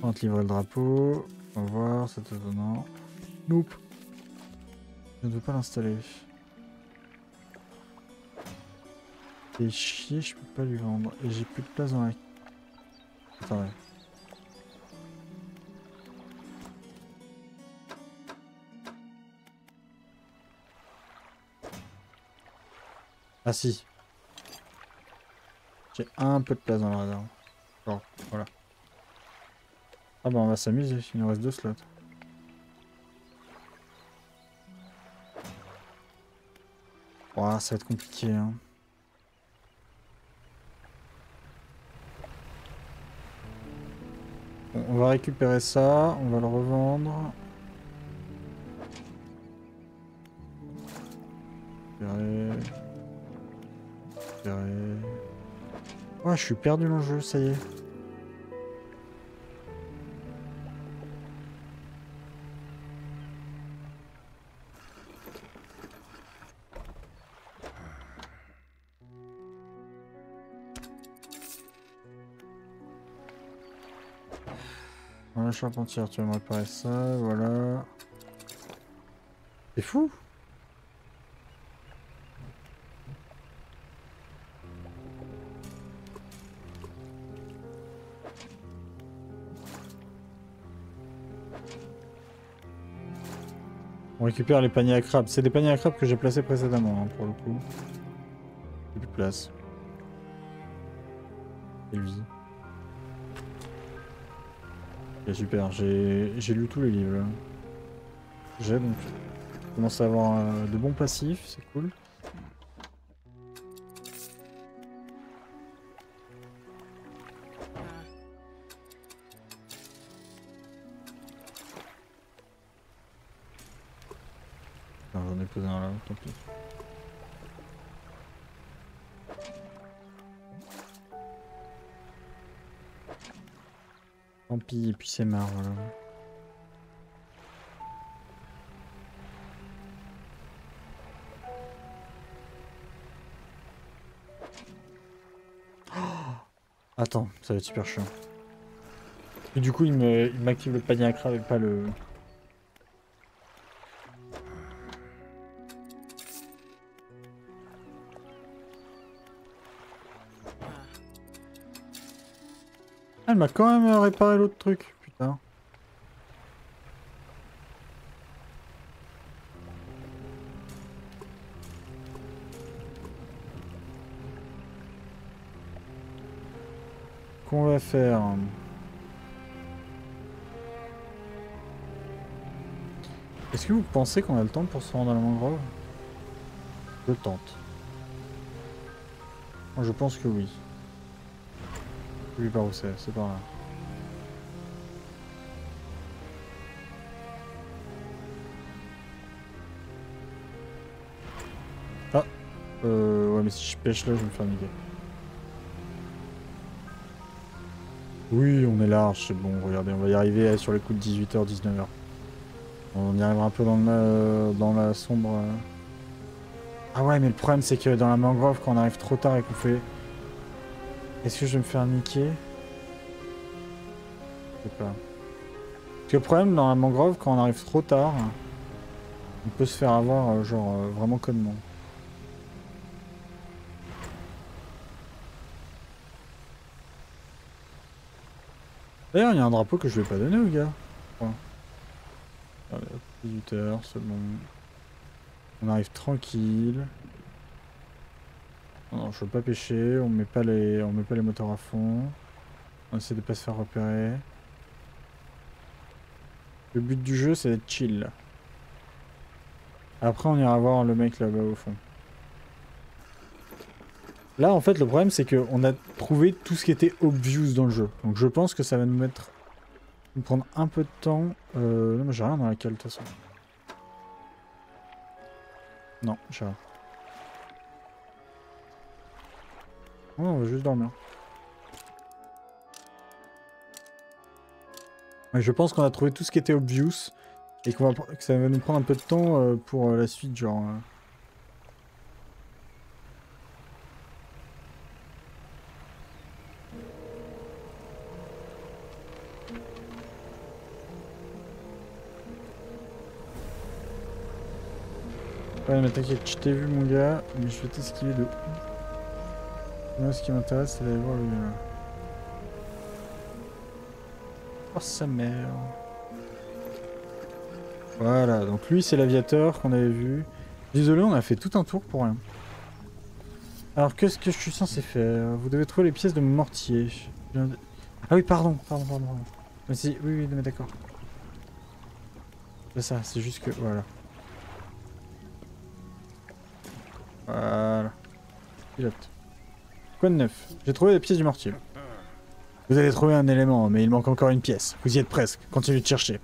On va te livrer le drapeau. On va voir, c'est étonnant. Nope. Je ne veux pas l'installer. C'est chier, je peux pas lui vendre. Et j'ai plus de place dans la... Attendez. Ah si. J'ai un peu de place dans le radar. Bon, voilà. Ah bah on va s'amuser, il nous reste 2 slots. Ouah, ça va être compliqué hein. Bon, on va récupérer ça, on va le revendre. Récupérer. Oh, je suis perdu dans le jeu, ça y est. Voilà, charpentière, tu vas me réparer ça, voilà. C'est fou! On récupère les paniers à crabes. C'est des paniers à crabes que j'ai placés précédemment, hein, pour le coup. J'ai plus de place. Et lui. Ok, super, j'ai lu tous les livres. Là. J'ai donc... Je commence à avoir de bons passifs, c'est cool. J'en ai posé un là, tant pis. Tant pis, et puis c'est marre, voilà. Oh, attends, ça va être super chiant. Et du coup, il m'active le panier à crabe et pas le... Ah, elle m'a quand même réparé l'autre truc, putain. Qu'on va faire? Est-ce que vous pensez qu'on a le temps pour se rendre à la mangrove? Je tente. Moi, je pense que oui. Je sais par où c'est par là. Ouais, mais si je pêche là, je vais me faire niquer. Oui, on est large, c'est bon, regardez, on va y arriver sur les coups de 18h, 19h. On y arrivera un peu dans la sombre. Ah ouais, mais le problème, c'est que dans la mangrove, quand on arrive trop tard et qu'on fait... Est-ce que je vais me faire niquer? Je sais pas. Parce que le problème, dans la mangrove, quand on arrive trop tard, on peut se faire avoir, genre, vraiment connement. D'ailleurs, il y a un drapeau que je vais pas donner aux gars. Ouais. Allez, 18h, c'est bon. On arrive tranquille. Non, je veux pas pêcher, on met pas les moteurs à fond. On essaie de pas se faire repérer. Le but du jeu, c'est d'être chill. Après, on ira voir le mec là-bas au fond. Là, en fait, le problème, c'est qu'on a trouvé tout ce qui était obvious dans le jeu. Donc je pense que ça va nous prendre un peu de temps. Non, mais j'ai rien dans la cale, de toute façon. Non, j'ai rien. Non, on va juste dormir. Mais je pense qu'on a trouvé tout ce qui était obvious. Et que ça va nous prendre un peu de temps pour la suite, genre... Ouais, mais t'inquiète, je t'ai vu, mon gars, mais je vais t'esquiver de ouf. Moi, ce qui m'intéresse, c'est d'aller voir le gars. Oh, sa mère. Voilà, donc lui, c'est l'aviateur qu'on avait vu. Désolé, on a fait tout un tour pour rien. Alors, qu'est-ce que je suis censé faire? Vous devez trouver les pièces de mortier. Ah oui, pardon. Mais si, oui, mais d'accord. C'est ça, c'est juste que... Voilà. Voilà. Pilote. Quoi de neuf? J'ai trouvé les pièces du mortier. Vous avez trouvé un élément, mais il manque encore une pièce. Vous y êtes presque. Continuez de chercher.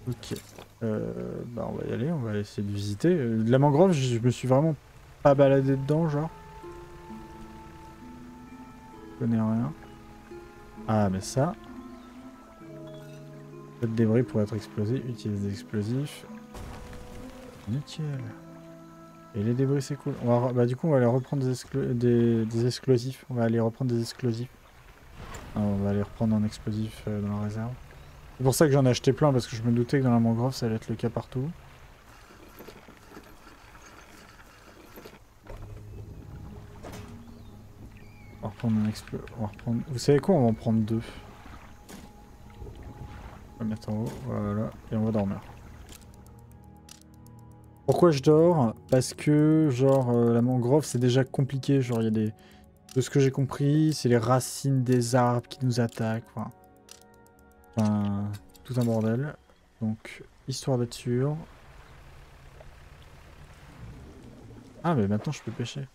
Ok. Bah on va y aller, on va essayer de visiter. La mangrove, je me suis vraiment pas baladé dedans, genre. Je connais rien. Ah, mais ça... Peu de débris pour être explosé. Utilise des explosifs. Nickel. Et les débris, c'est cool. Bah, du coup, on va aller reprendre des explosifs. On va aller reprendre des explosifs. Ah, on va aller reprendre un explosif dans la réserve. C'est pour ça que j'en ai acheté plein, parce que je me doutais que dans la mangrove, ça allait être le cas partout. On va reprendre on va reprendre... Vous savez quoi? On va en prendre deux. On va mettre en haut, voilà, et on va dormir. Pourquoi je dors? Parce que, genre, la mangrove, c'est déjà compliqué. Genre, il y a des... De ce que j'ai compris, c'est les racines des arbres qui nous attaquent. Enfin, tout un bordel. Donc, histoire d'être sûr. Ah, mais maintenant, je peux pêcher.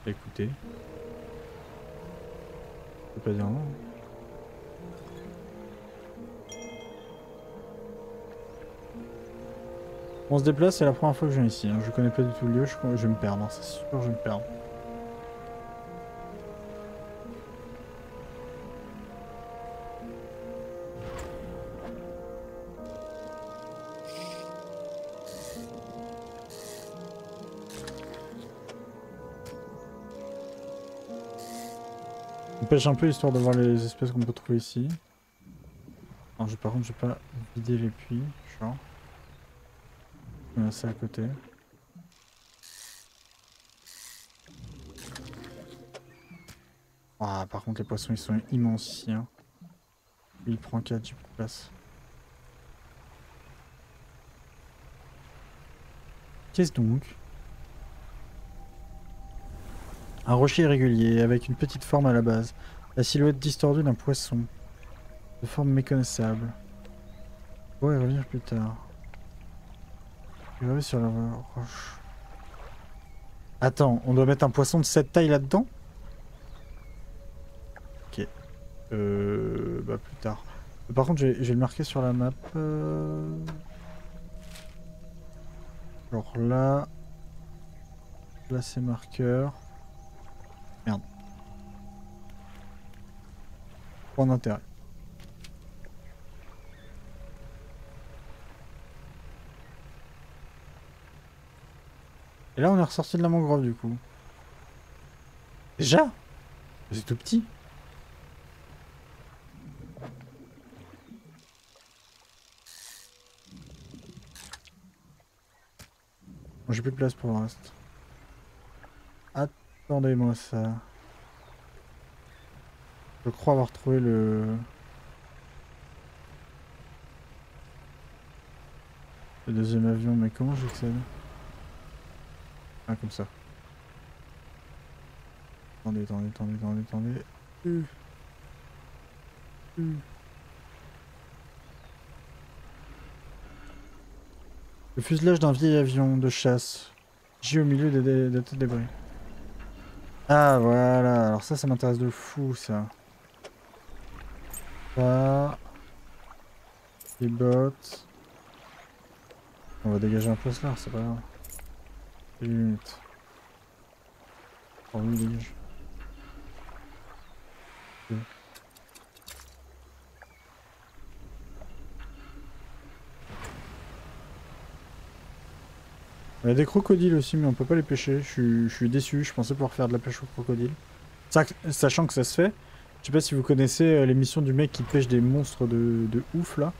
Écoutez. Je peux pas dire non. On se déplace, c'est la première fois que je viens ici. Hein. Je connais pas du tout le lieu, je vais me perdre. Hein. C'est sûr, je vais me perdre. On pêche un peu histoire de voir les espèces qu'on peut trouver ici. Alors, par contre, je vais pas vider les puits, genre. Je mets ça à côté. Ah, par contre, les poissons, ils sont immenses ici. Hein. Il prend 4, j'ai plus de place. Qu'est-ce donc? Un rocher irrégulier, avec une petite forme à la base. La silhouette distordue d'un poisson. De forme méconnaissable. Ouais, revenir plus tard. Gravé sur la roche. Attends, on doit mettre un poisson de cette taille là-dedans? Bah plus tard. Par contre, je vais le marquer sur la map. Genre là. Là, c'est marqueur. Merde. Point d'intérêt. Et là, on est ressorti de la mangrove du coup. Déjà? C'est tout petit. Bon, j'ai plus de place pour le reste. Attendez-moi ça. Je crois avoir trouvé le deuxième avion, mais comment j'accède? Ah, comme ça. Attendez, attendez, attendez, attendez, attendez. Le fuselage d'un vieil avion de chasse. J'ai au milieu des tas de débris. Ah voilà, alors ça m'intéresse de fou ça. Ça. Les bottes. On va dégager un peu cela, c'est pas grave. Limite. Oh oui, dégage. Ok. Il y a des crocodiles aussi, mais on peut pas les pêcher. Je suis déçu, je pensais pouvoir faire de la pêche aux crocodiles. Sachant que ça se fait. Je sais pas si vous connaissez l'émission du mec qui pêche des monstres de ouf là.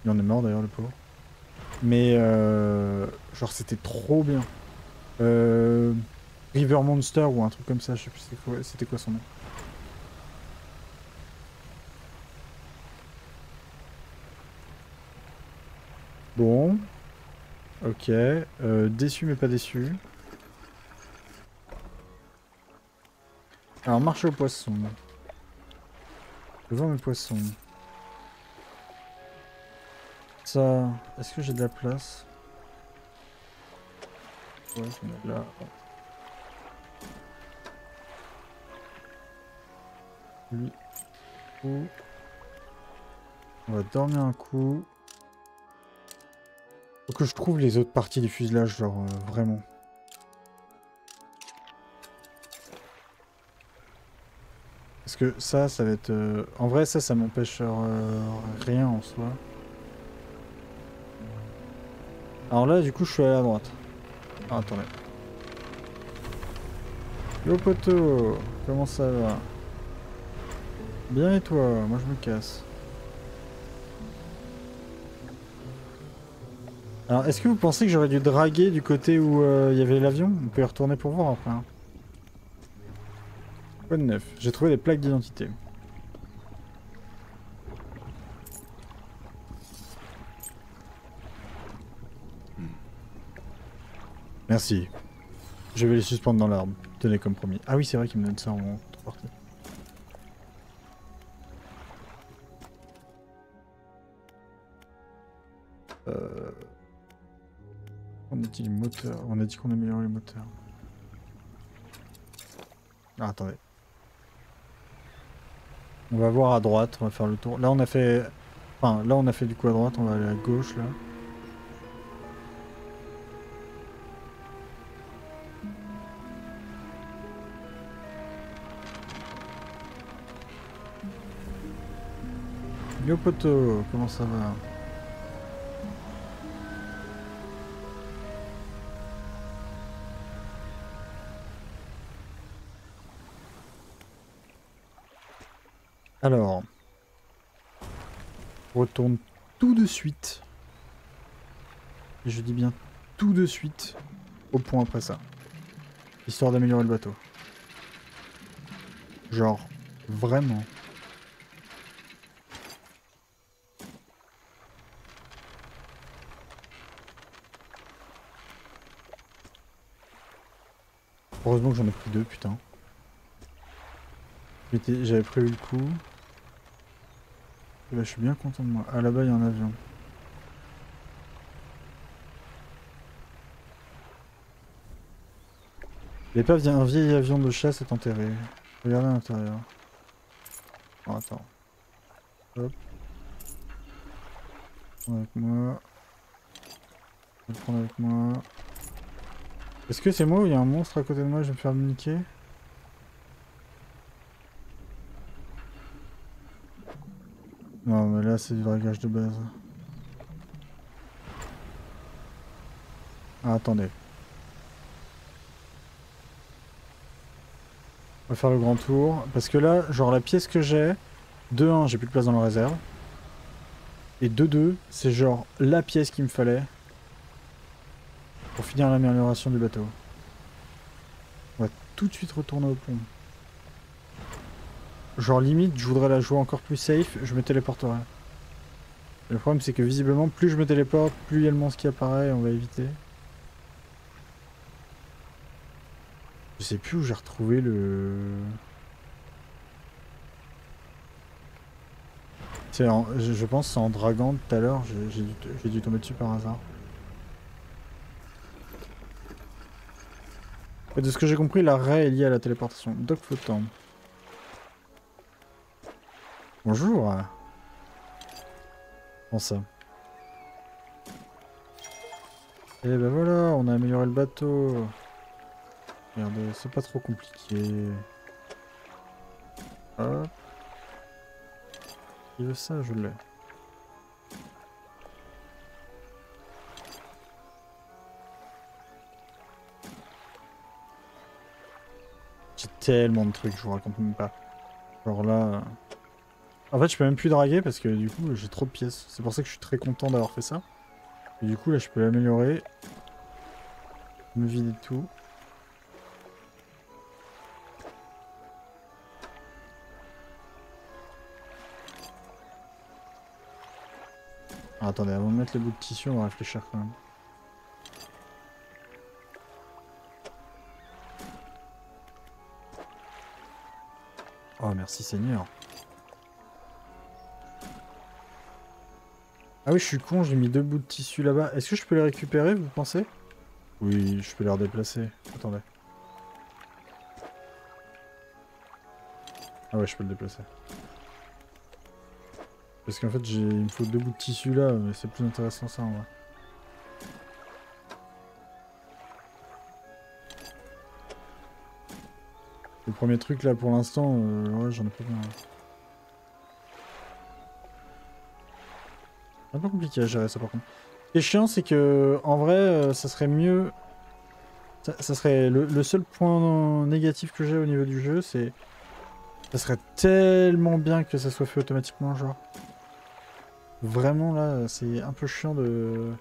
Il en est mort d'ailleurs, le pauvre. Mais genre c'était trop bien. River Monster ou un truc comme ça, je sais plus c'était quoi son nom. Bon. Ok. Déçu mais pas déçu. Alors marché aux poissons. Je vois mes poissons. Ça. Est-ce que j'ai de la place? Ouais, je vais mettre là. Lui. On va dormir un coup. Faut que je trouve les autres parties du fuselage, genre vraiment. Parce que ça va être... En vrai, ça m'empêche rien en soi. Alors là, du coup, je suis allé à droite. Ah, attendez. Yo poteau, comment ça va? Bien et toi? Moi, je me casse. Alors, est-ce que vous pensez que j'aurais dû draguer du côté où il y avait l'avion? On peut y retourner pour voir après. Hein. Quoi de neuf? J'ai trouvé des plaques d'identité. Merci. Je vais les suspendre dans l'arbre. Tenez comme promis. Ah oui, c'est vrai qu'il me donne ça en contrepartie. On a dit le moteur. On a dit qu'on améliorait les moteurs. Ah, attendez. On va voir à droite, on va faire le tour. Là on a fait... Enfin, là on a fait du coup à droite, on va aller à gauche là. Yo poto, comment ça va? Alors... On retourne tout de suite. Et je dis bien tout de suite au point après ça. Histoire d'améliorer le bateau. Genre, vraiment. Heureusement que j'en ai pris deux, putain. J'avais prévu le coup. Et là, je suis bien content de moi. Ah, là-bas, il y a un avion. L'épave d'un vieil avion de chasse est enterré. Regardez à l'intérieur. Oh, attends. Hop. Prends avec moi. Je vais le prendre avec moi. Est-ce que c'est moi ou il y a un monstre à côté de moi, je vais me faire niquer? Non, mais là, c'est du dragage de base. Ah, attendez. On va faire le grand tour. Parce que là, genre la pièce que j'ai, 2-1, j'ai plus de place dans la réserve. Et 2-2, c'est genre la pièce qu'il me fallait pour finir l'amélioration du bateau. On va tout de suite retourner au pont. Genre limite, je voudrais la jouer encore plus safe, je me téléporterai. Et le problème c'est que visiblement, plus je me téléporte, plus il y a le monstre qui apparaît et on va éviter. Je sais plus où j'ai retrouvé le... Je pense que c'est en draguant tout à l'heure, j'ai dû tomber dessus par hasard. Et de ce que j'ai compris, l'arrêt est lié à la téléportation. Dock flottant. Bonjour. Comment ça? Et ben voilà, on a amélioré le bateau. Regardez, c'est pas trop compliqué. Hop. Il veut ça, je l'ai. J'ai tellement de trucs, je vous raconte même pas. Genre là... En fait, je peux même plus draguer parce que du coup, j'ai trop de pièces. C'est pour ça que je suis très content d'avoir fait ça. Et du coup, là, je peux l'améliorer. Me vider de tout. Ah, attendez, avant de mettre les bouts de tissu, on va réfléchir quand même. Oh, merci Seigneur. Ah oui, je suis con, j'ai mis 2 bouts de tissu là-bas. Est-ce que je peux les récupérer, vous pensez? Oui, je peux les redéplacer. Attendez. Ah ouais, je peux le déplacer. Parce qu'en fait, il me faut 2 bouts de tissu là, mais c'est plus intéressant ça en vrai. Le premier truc là pour l'instant, ouais, j'en ai pas besoin. C'est un peu compliqué à gérer ça par contre. Ce qui est chiant, c'est que en vrai, ça serait mieux. Ça serait le seul point négatif que j'ai au niveau du jeu, c'est. Ça serait tellement bien que ça soit fait automatiquement, genre. Vraiment là, c'est un peu chiant de.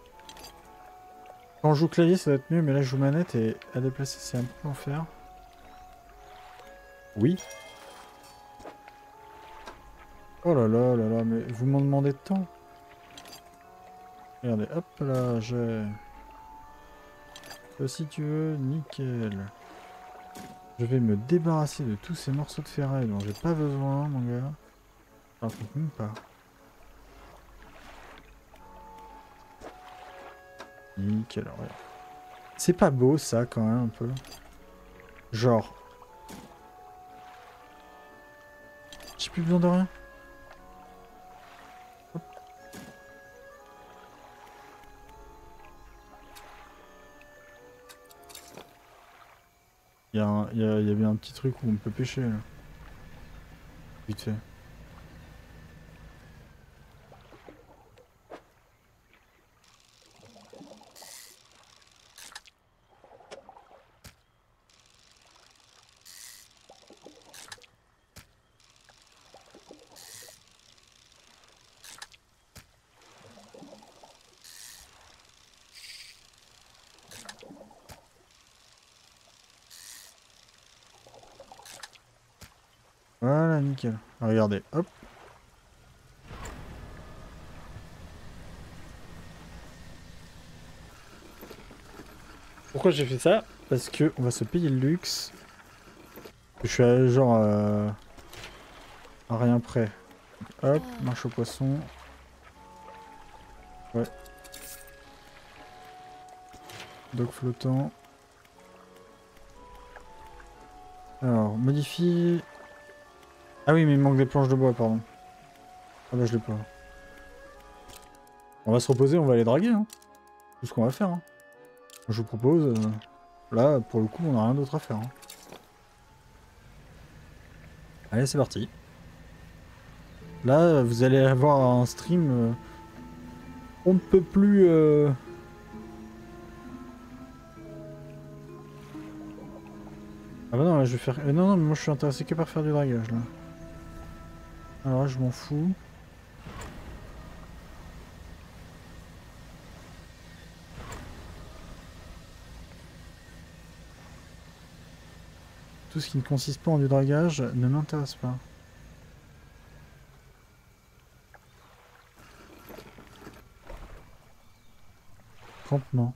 Quand je joue clavier, ça va être mieux, mais là je joue manette et à déplacer, c'est un peu l'enfer. Oui. Oh là là là là, mais vous m'en demandez de temps. Regardez, hop là, j'ai... Si tu veux, nickel. Je vais me débarrasser de tous ces morceaux de ferraille dont j'ai pas besoin, mon gars. J'en compte même pas. Nickel, regarde. C'est pas beau ça quand même un peu. Genre... J'ai plus besoin de rien. Hop. Il y a bien un petit truc où on peut pêcher là. Vite fait. Voilà, nickel. Regardez, hop. Pourquoi j'ai fait ça? Parce que on va se payer le luxe. Je suis à, genre à rien près. Hop, marche au poisson. Ouais. Dock flottant. Alors, modifie... Ah oui, mais il manque des planches de bois, pardon. Ah bah je l'ai pas. On va se reposer, on va aller draguer, hein. Tout ce qu'on va faire, hein. Je vous propose... Là, pour le coup, on n'a rien d'autre à faire, hein. Allez, c'est parti. Là, vous allez avoir un stream... on ne peut plus... Ah bah non, là, je vais faire... non, non, mais moi je suis intéressé que par faire du dragage, là. Alors là, je m'en fous. Tout ce qui ne consiste pas en du dragage ne m'intéresse pas. Campement.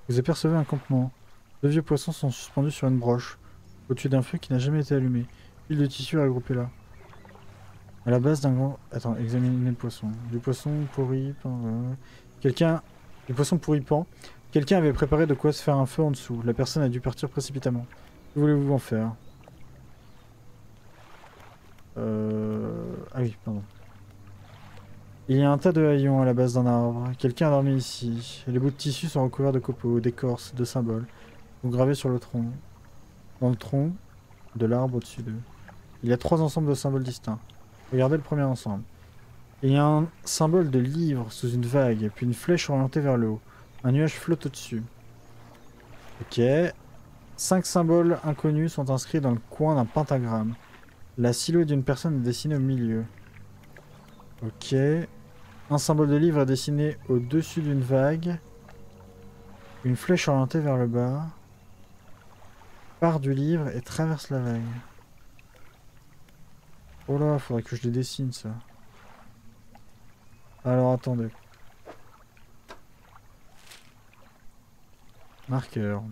Vous apercevez un campement. Deux vieux poissons sont suspendus sur une broche, au-dessus d'un feu qui n'a jamais été allumé. Fil de tissu regroupé là. À la base d'un grand... Attends, examinez le poisson. Du poisson pourri... Quelqu'un... Du poisson pourri pend. Quelqu'un avait préparé de quoi se faire un feu en dessous. La personne a dû partir précipitamment. Que voulez-vous en faire? Ah oui, pardon. Il y a un tas de haillons à la base d'un arbre. Quelqu'un a dormi ici. Les bouts de tissu sont recouverts de copeaux, d'écorces, de symboles. Sont gravés sur le tronc. Dans le tronc de l'arbre au-dessus d'eux. Il y a 3 ensembles de symboles distincts. Regardez le premier ensemble. Il y a un symbole de livre sous une vague, puis une flèche orientée vers le haut. Un nuage flotte au-dessus. Ok. 5 symboles inconnus sont inscrits dans le coin d'un pentagramme. La silhouette d'une personne est dessinée au milieu. Ok. Un symbole de livre est dessiné au-dessus d'une vague. Une flèche orientée vers le bas. Part du livre et traverse la vague. Oh là, faudrait que je les dessine ça. Alors attendez. Marqueur.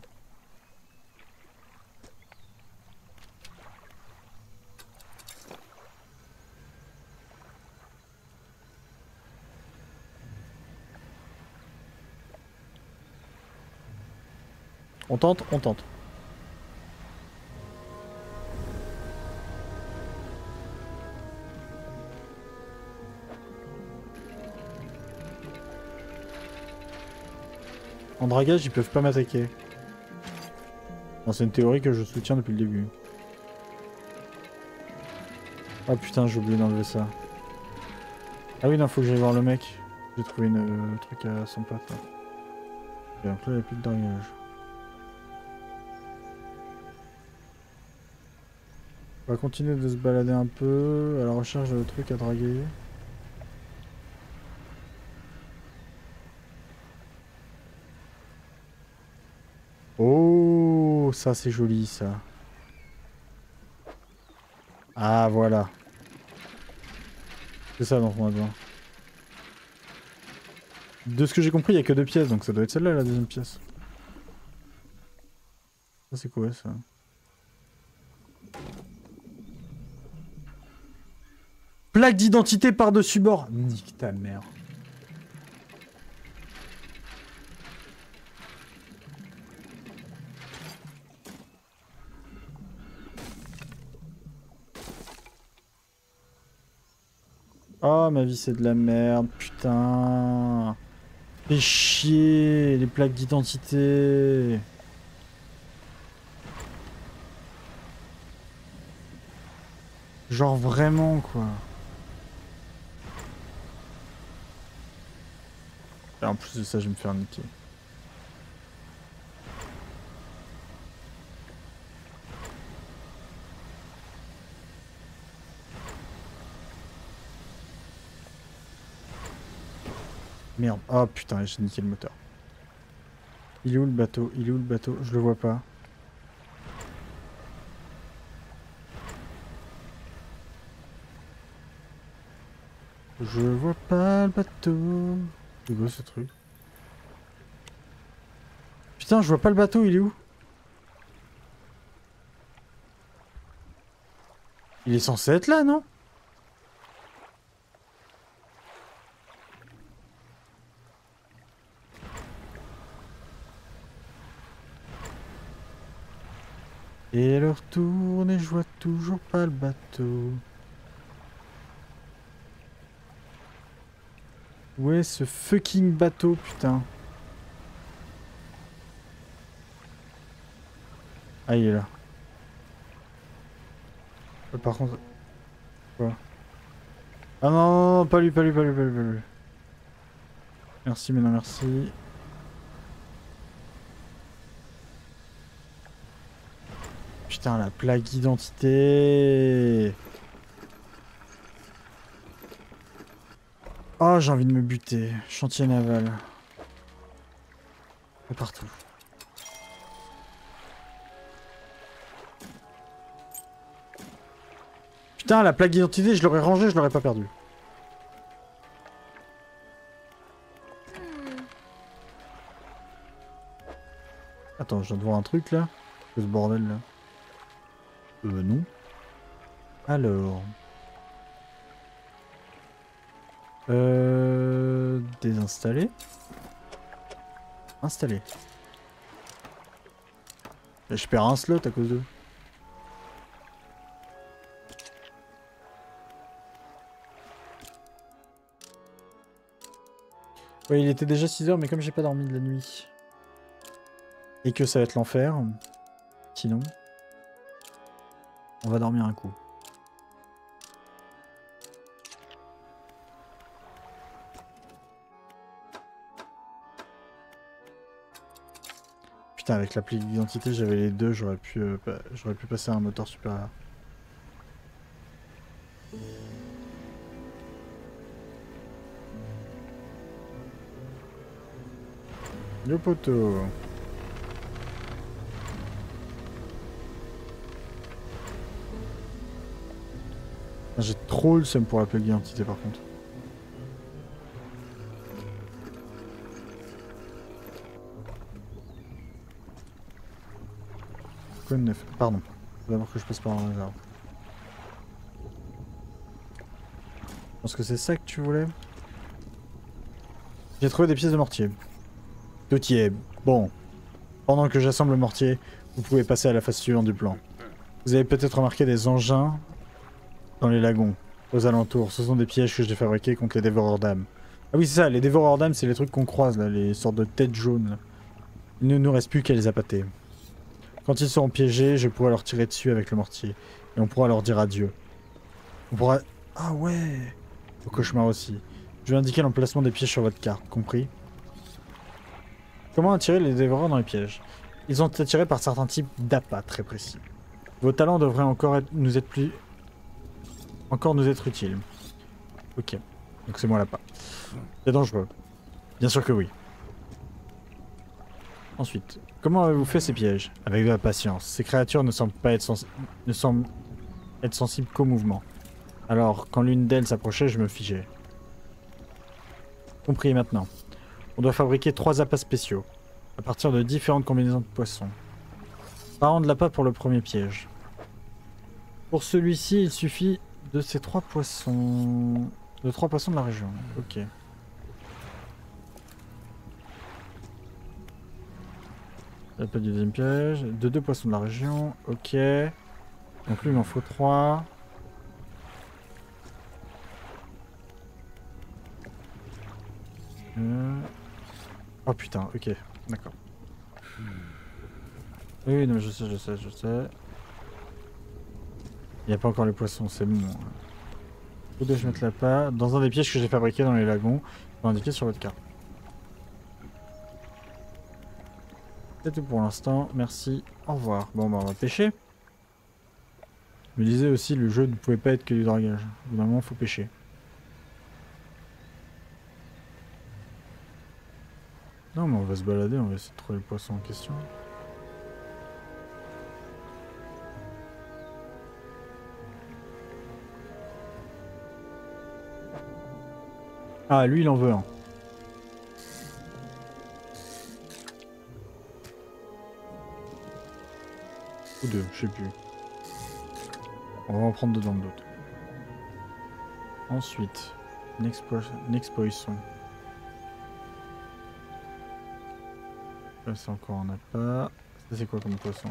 On tente, on tente. En dragage, ils peuvent pas m'attaquer. C'est une théorie que je soutiens depuis le début. Ah putain, j'ai oublié d'enlever ça. Ah oui, non, faut que j'aille voir le mec. J'ai trouvé une truc à son pote. Là. Et donc là, il n'y a plus de dragage. On va continuer de se balader un peu à la recherche de trucs à draguer. Oh, ça c'est joli ça. Ah voilà. C'est ça dont on a besoin. De ce que j'ai compris, il n'y a que 2 pièces, donc ça doit être celle-là la deuxième pièce. Ça c'est quoi ça? Plaque d'identité par-dessus bord. Nique ta mère. Oh, ma vie, c'est de la merde, putain. Fais chier, les plaques d'identité. Genre vraiment, quoi. Et en plus de ça, je vais me faire niquer. Merde. Oh putain, j'ai niqué le moteur. Il est où le bateau? Il est où le bateau? Je le vois pas. Je vois pas le bateau. C'est quoi ce truc? Putain, je vois pas le bateau, il est où? Il est censé être là, non? Et l'heure tourne et je vois toujours pas le bateau. Où est ce fucking bateau, putain? Ah, il est là. Par contre... Quoi? Ah non, non, non, pas lui, pas lui, pas lui, pas lui, pas lui. Merci, mais non merci. Putain, la plaque d'identité. Oh, j'ai envie de me buter. Chantier naval. De partout. Putain, la plaque d'identité, je l'aurais rangée, je l'aurais pas perdue. Attends, je viens de voir un truc là. Ce bordel là. Non. Alors. Désinstaller. Installer. Je perds un slot à cause d'eux. Ouais, il était déjà 6 h, mais comme j'ai pas dormi de la nuit. Et que ça va être l'enfer. Sinon. On va dormir un coup. Putain, avec l'appli d'identité, j'avais les deux, j'aurais pu passer à un moteur supérieur. Le poteau. J'ai trop le seum pour la plaque d'identité par contre. Quoi de neuf? Pardon. Faut d'abord que je passe par un hasard. Je pense que c'est ça que tu voulais. J'ai trouvé des pièces de mortier. Doutier. Bon. Pendant que j'assemble le mortier, vous pouvez passer à la phase suivante du plan. Vous avez peut-être remarqué des engins dans les lagons, aux alentours. Ce sont des pièges que j'ai fabriqués contre les dévoreurs d'âmes. Ah oui, c'est ça, les dévoreurs d'âmes, c'est les trucs qu'on croise là, les sortes de têtes jaunes. Là. Il ne nous reste plus qu'à les appâter. Quand ils seront piégés, je pourrai leur tirer dessus avec le mortier. Et on pourra leur dire adieu. On pourra... Ah ouais. Au cauchemar aussi. Je vais indiquer l'emplacement des pièges sur votre carte, compris? Comment attirer les dévoreurs dans les pièges? Ils sont attirés par certains types d'appâts très précis. Vos talents devraient encore nous être utiles. Ok. Donc c'est moi l'appât. C'est dangereux. Bien sûr que oui. Ensuite, comment avez-vous fait ces pièges? Avec de la patience. Ces créatures ne semblent être sensibles qu'au mouvement. Alors, quand l'une d'elles s'approchait, je me figeais. Compris maintenant. On doit fabriquer 3 appâts spéciaux, à partir de différentes combinaisons de poissons. Parlons de l'appât pour le premier piège. Pour celui-ci, il suffit de ces 3 poissons... De 3 poissons de la région. Ok. L'appât du deuxième piège. De 2 poissons de la région. Ok. Donc lui, il m'en faut 3. Oh putain, ok, d'accord. Oui, non, je sais. Il n'y a pas encore les poissons, c'est bon. Où dois-je mettre l'appât? Dans un des pièges que j'ai fabriqués dans les lagons, pour indiquer sur votre carte. C'est tout pour l'instant, merci, au revoir. Bon bah on va pêcher. Je me disais aussi, le jeu ne pouvait pas être que du dragage. Au bout d'un moment, il faut pêcher. Non mais on va se balader, on va essayer de trouver le poisson en question. Ah, lui il en veut un. Ou 2, je sais plus. On va en prendre 2 dans le doute. Ensuite, next poisson. Là c'est encore un appât. Ça c'est quoi comme poisson?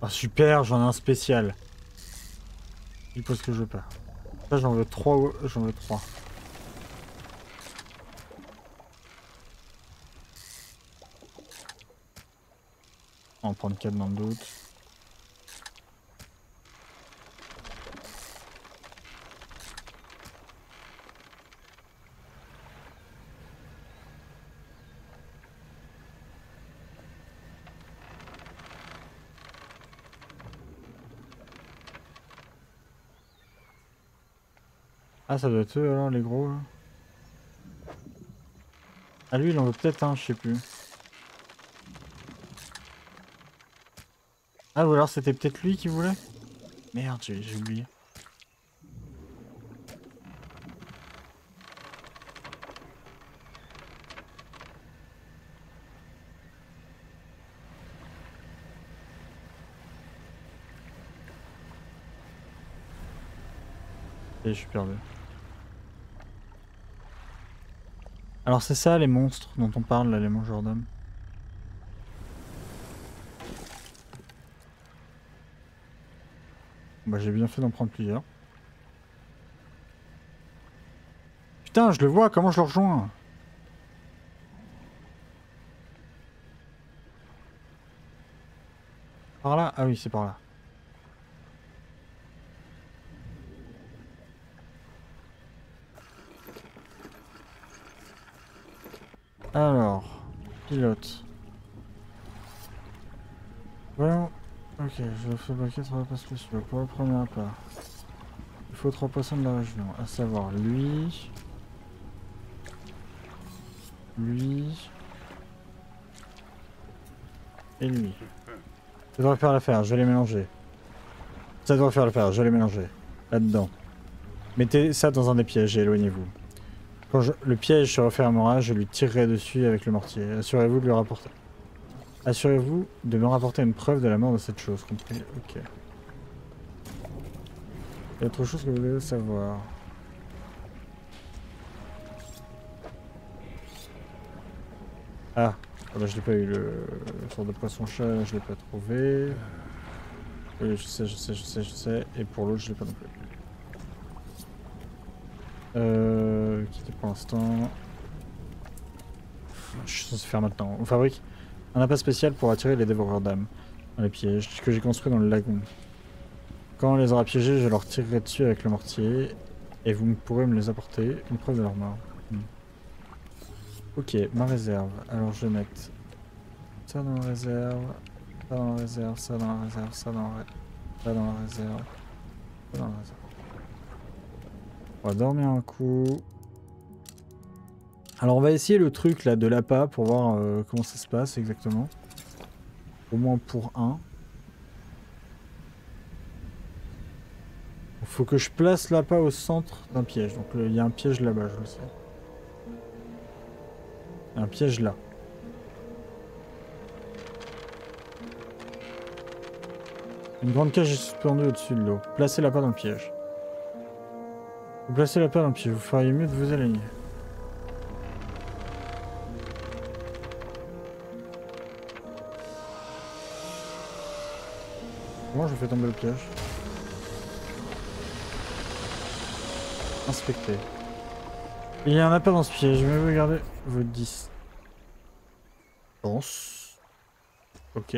Ah super, j'en ai un spécial. Il pose que je veux pas. Ça j'en veux 3, j'en veux 3. On va en prendre 4 dans le doute. Ah ça doit être eux alors les gros là. Ah lui il en veut peut-être un, je sais plus. Ah ou alors c'était peut-être lui qui voulait. Merde j'ai oublié. Et je suis perdu. Alors c'est ça les monstres dont on parle là, les mangeurs d'hommes. Bah j'ai bien fait d'en prendre plusieurs. Putain je le vois, comment je le rejoins? Par là? Ah oui c'est par là. Alors, pilote. Voyons. Ok, je vais fabriquer 3 repas spéciaux. Pour le premier repas, il faut 3 poissons de la région, à savoir lui, lui et lui. Ça devrait faire l'affaire, je vais les mélanger. Ça devrait faire l'affaire, je vais les mélanger. Là-dedans. Mettez ça dans un des pièges et éloignez-vous. Quand le piège se refermera, je lui tirerai dessus avec le mortier. Assurez-vous de le rapporter. Assurez-vous de me rapporter une preuve de la mort de cette chose, compris? Ok. Il y a autre chose que vous voulez savoir. Ah, ah bah, je l'ai pas eu le sort de poisson-chat, je l'ai pas trouvé. Oui, je sais. Et pour l'autre, je l'ai pas non plus. Quitter pour l'instant. Je suis censé faire maintenant. On fabrique un appât spécial pour attirer les dévoreurs d'âmes dans les pièges que j'ai construit dans le lagon. Quand on les aura piégés, je leur tirerai dessus avec le mortier et vous pourrez me les apporter, une preuve de leur mort. Ok, ma réserve. Alors je vais mettre ça dans la réserve, ça dans la réserve, ça dans la réserve, ça dans la réserve, ça dans la réserve, ça dans la réserve. On va dormir un coup. Alors on va essayer le truc là de l'appât pour voir comment ça se passe exactement. Au moins pour un. Il faut que je place l'appât au centre d'un piège. Donc il y a un piège là-bas, je le sais. Il y a un piège là. Une grande cage est suspendue au-dessus de l'eau. Placez l'appât dans le piège. Vous placez l'appât dans le piège, vous feriez mieux de vous aligner. Comment je fais tomber le piège? Inspecter. Il y a un appât dans ce piège, mais vous regardez vos distances. Ok.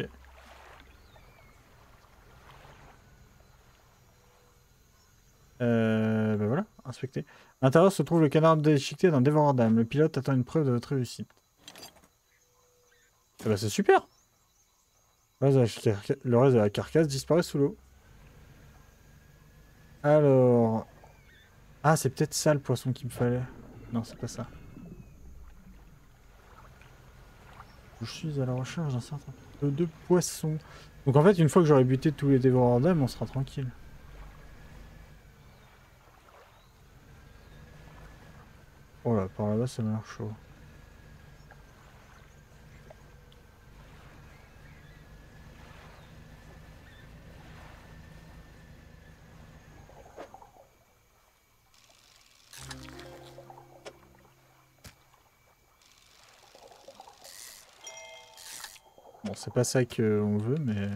Ben voilà, inspecter. À l'intérieur se trouve le canard déchiqueté d'un dévoreur d'âme. Le pilote attend une preuve de votre réussite. Eh ben c'est super! Le reste de la carcasse disparaît sous l'eau. Alors... Ah, c'est peut-être ça le poisson qu'il me fallait. Non, c'est pas ça. Je suis à la recherche d'un certain nombre de poissons. Donc en fait, une fois que j'aurai buté tous les dévoreurs d'âme, on sera tranquille. Oh là, par là-bas, ça m'a l'air chaud. Bon, c'est pas ça qu'on veut, mais...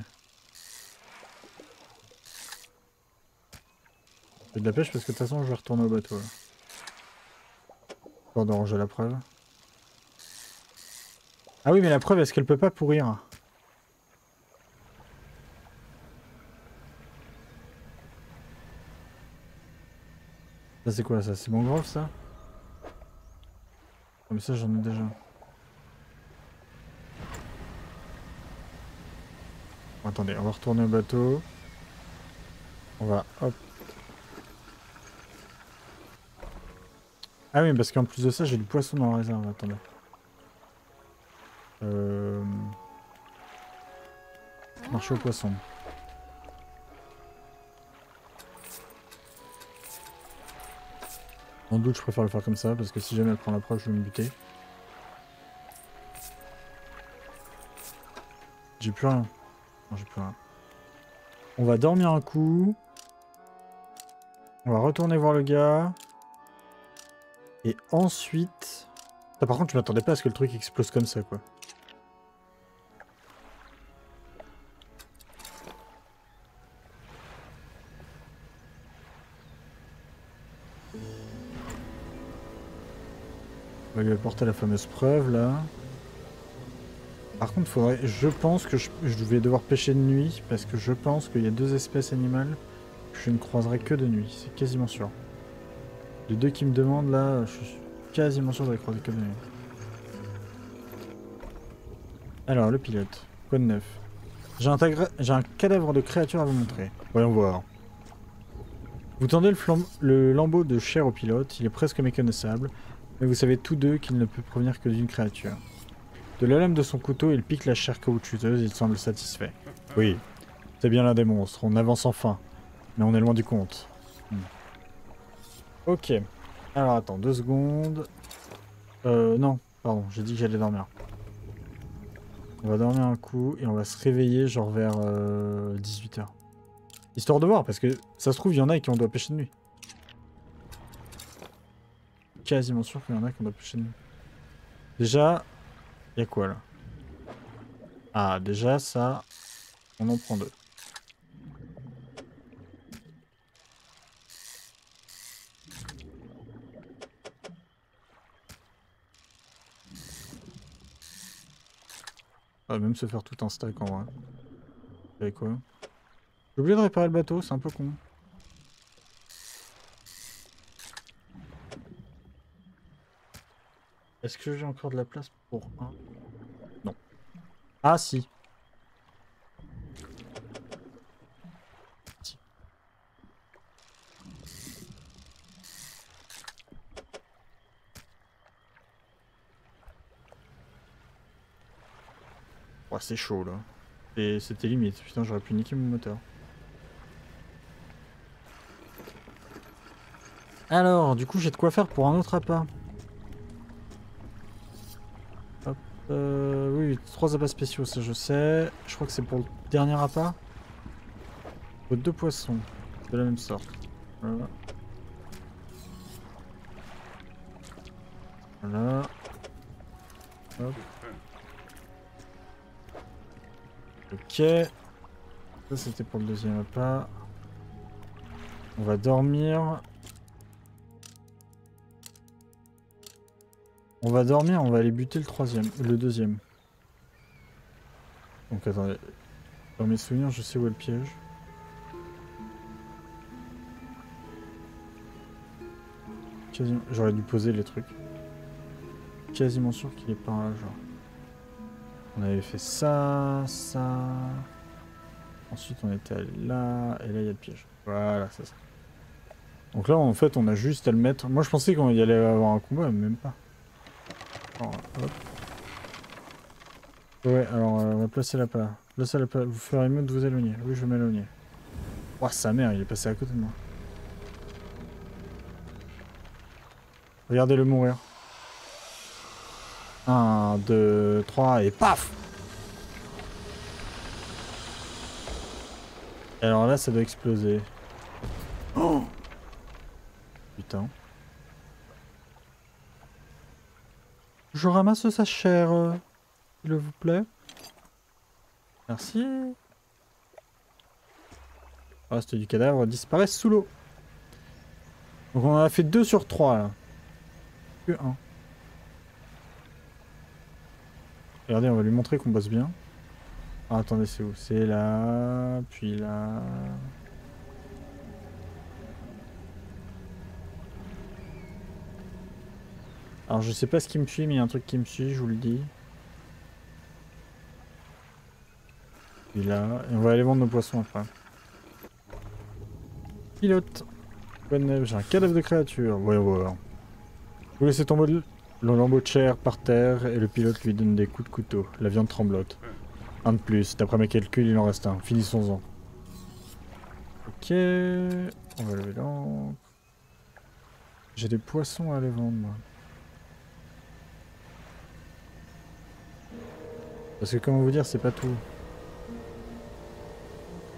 Fais de la pêche parce que de toute façon je vais retourner au bateau là. Histoire de ranger la preuve. Ah oui mais la preuve est-ce qu'elle peut pas pourrir? Ça c'est quoi ça? C'est mangrove ça? Oh, mais ça j'en ai déjà. Bon, attendez, on va retourner au bateau. On va hop. Ah oui parce qu'en plus de ça j'ai du poisson dans la réserve, attendez. Marché au poisson. Sans doute je préfère le faire comme ça parce que si jamais elle prend l'approche je vais me buter. J'ai plus rien. Non j'ai plus rien. On va dormir un coup. On va retourner voir le gars. Et ensuite... Ah, par contre je m'attendais pas à ce que le truc explose comme ça quoi. On va lui apporter la fameuse preuve là. Par contre, faudrait, je pense que je vais devoir pêcher de nuit parce que je pense qu'il y a deux espèces animales que je ne croiserai que de nuit. C'est quasiment sûr. Les deux qui me demandent là, je suis quasiment sûr de les croiser que de nuit. Alors, le pilote. Quoi de neuf? J'ai un cadavre de créature à vous montrer. Voyons voir. Vous tendez le lambeau de chair au pilote. Il est presque méconnaissable. Mais vous savez tous deux qu'il ne peut provenir que d'une créature. De la lame de son couteau, il pique la chair caoutchouteuse, il semble satisfait. Oui, c'est bien l'un des monstres, on avance enfin. Mais on est loin du compte. Ok. Alors attends, 2 secondes. Non, pardon, j'ai dit que j'allais dormir. On va dormir un coup et on va se réveiller genre vers 18 h. Histoire de voir, parce que ça se trouve, il y en a qui on doit pêcher de nuit. Quasiment sûr qu'il y en a qui on doit pêcher de nuit. Déjà, il y a quoi là? Ah, déjà ça, on en prend 2. On va même se faire tout un stack en vrai. Avec quoi? J'ai oublié de réparer le bateau, c'est un peu con. Est-ce que j'ai encore de la place pour un? Non. Ah si. Si. Ouais, c'est chaud là. Et c'était limite. Putain, j'aurais pu niquer mon moteur. Alors, du coup, j'ai de quoi faire pour un autre appât. Hop. Oui, 3 appâts spéciaux, ça je sais. Je crois que c'est pour le dernier appât. Faut 2 poissons. De la même sorte. Voilà. Voilà. Hop. Ok. Ça c'était pour le deuxième appât. On va dormir. On va dormir, on va aller buter le deuxième. Donc attendez. Dans mes souvenirs, je sais où est le piège. Quasiment... J'aurais dû poser les trucs. Quasiment sûr qu'il est par là, genre. On avait fait ça, ça. Ensuite, on était allé là, et là, il y a le piège. Voilà, c'est ça. Donc là, en fait, on a juste à le mettre. Moi, je pensais qu'on y allait avoir un combat, mais même pas. Alors, hop. Ouais, alors, on va placer la part. Placez la part. Vous ferez mieux de vous éloigner. Oui, je vais m'éloigner. Oh, sa mère, il est passé à côté de moi. Regardez-le mourir. 1, 2, 3 et paf! Et alors là, ça doit exploser. Oh! Putain. Je ramasse sa chair, s'il vous plaît. Merci. Le reste du cadavre disparaît sous l'eau. Donc on en a fait 2 sur 3 là. Que 1. Regardez, on va lui montrer qu'on bosse bien. Ah, attendez, c'est où? C'est là, puis là. Alors je sais pas ce qui me suit, mais il y a un truc qui me suit, je vous le dis. Puis là, et on va aller vendre nos poissons après. Pilote. Bonne, j'ai un cadavre de créature. Ouais, ouais. Vous laissez tomber le lambeau de chair par terre et le pilote lui donne des coups de couteau. La viande tremblote. Un de plus. D'après mes calculs, il en reste un. Finissons-en. Ok. On va lever l'encre. J'ai des poissons à aller vendre, moi. Parce que comment vous dire, c'est pas tout.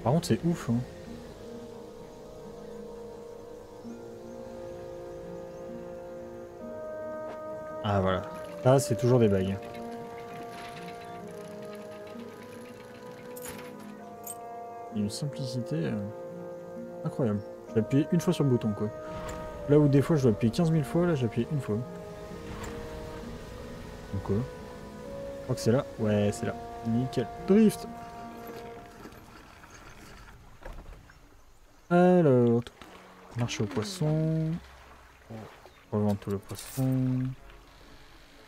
Par contre, c'est ouf, hein. Ah, voilà. Là, c'est toujours des bagues. Il y a une simplicité incroyable. J'ai appuyé une fois sur le bouton, quoi. Là où des fois, je dois appuyer 15 000 fois, là, j'ai appuyé une fois. Donc quoi? Je crois que c'est là. Ouais, c'est là. Nickel. Drift. Alors, marché aux poissons. On va vendre tout le poisson.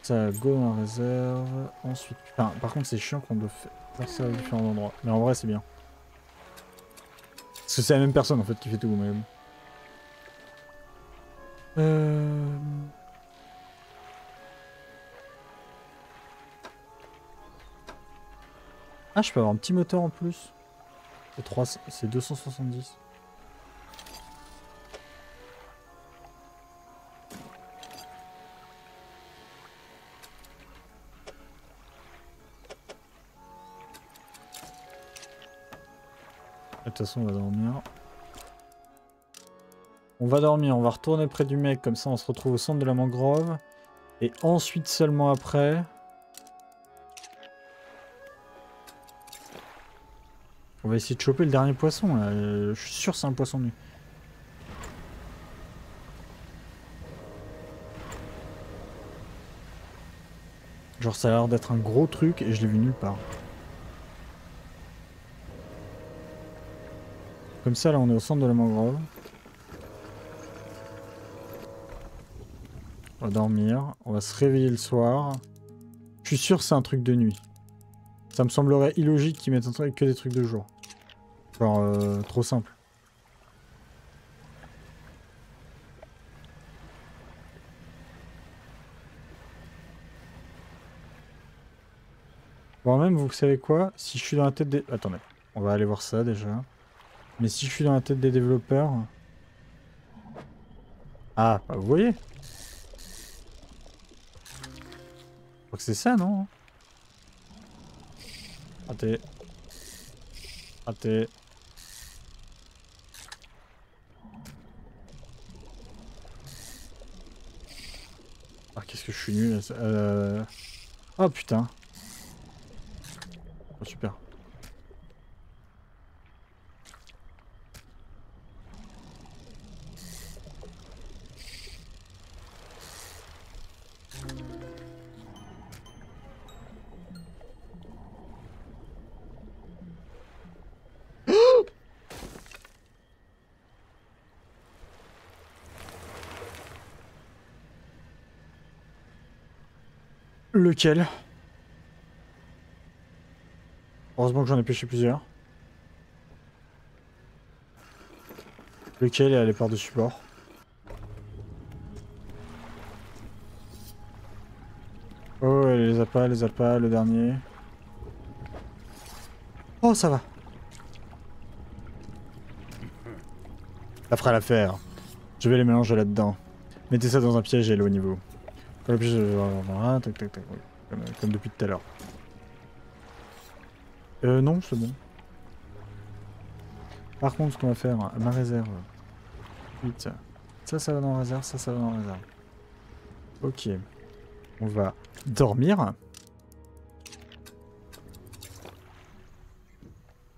Ça, go dans la réserve. Ensuite, enfin, par contre, c'est chiant qu'on doit faire ça à différents endroits. Mais en vrai, c'est bien. Parce que c'est la même personne en fait qui fait tout. Mais... Ah, je peux avoir un petit moteur en plus. C'est 270. De toute façon, on va dormir. On va dormir, on va retourner près du mec, comme ça on se retrouve au centre de la mangrove. Et ensuite, seulement après... On va essayer de choper le dernier poisson, là. Je suis sûr que c'est un poisson nu. Genre, ça a l'air d'être un gros truc et je l'ai vu nulle part. Comme ça, là, on est au centre de la mangrove. On va dormir, on va se réveiller le soir. Je suis sûr que c'est un truc de nuit. Ça me semblerait illogique qu'ils mettent que des trucs de jour. Genre, trop simple. Bon, même, vous savez quoi? Si je suis dans la tête des... Attendez, on va aller voir ça déjà. Mais si je suis dans la tête des développeurs... Ah, bah, vous voyez? Je crois que c'est ça, non? Raté. Raté. Ah, qu'est-ce que je suis nul. Oh, putain. Oh, super. Lequel? Heureusement que j'en ai pêché plusieurs. Lequel est allé par-dessus bord? Oh, elle les a pas, le dernier. Oh, ça va. Ça fera l'affaire. Je vais les mélanger là-dedans. Mettez ça dans un piège et éloignez-vous. Quand le piège... Voilà, tac, tac, tac, oui. Comme depuis tout à l'heure. Non, c'est bon. Par contre, ce qu'on va faire, ma réserve. Vite. Ça va dans la réserve, ça va dans la réserve. Ok. On va dormir.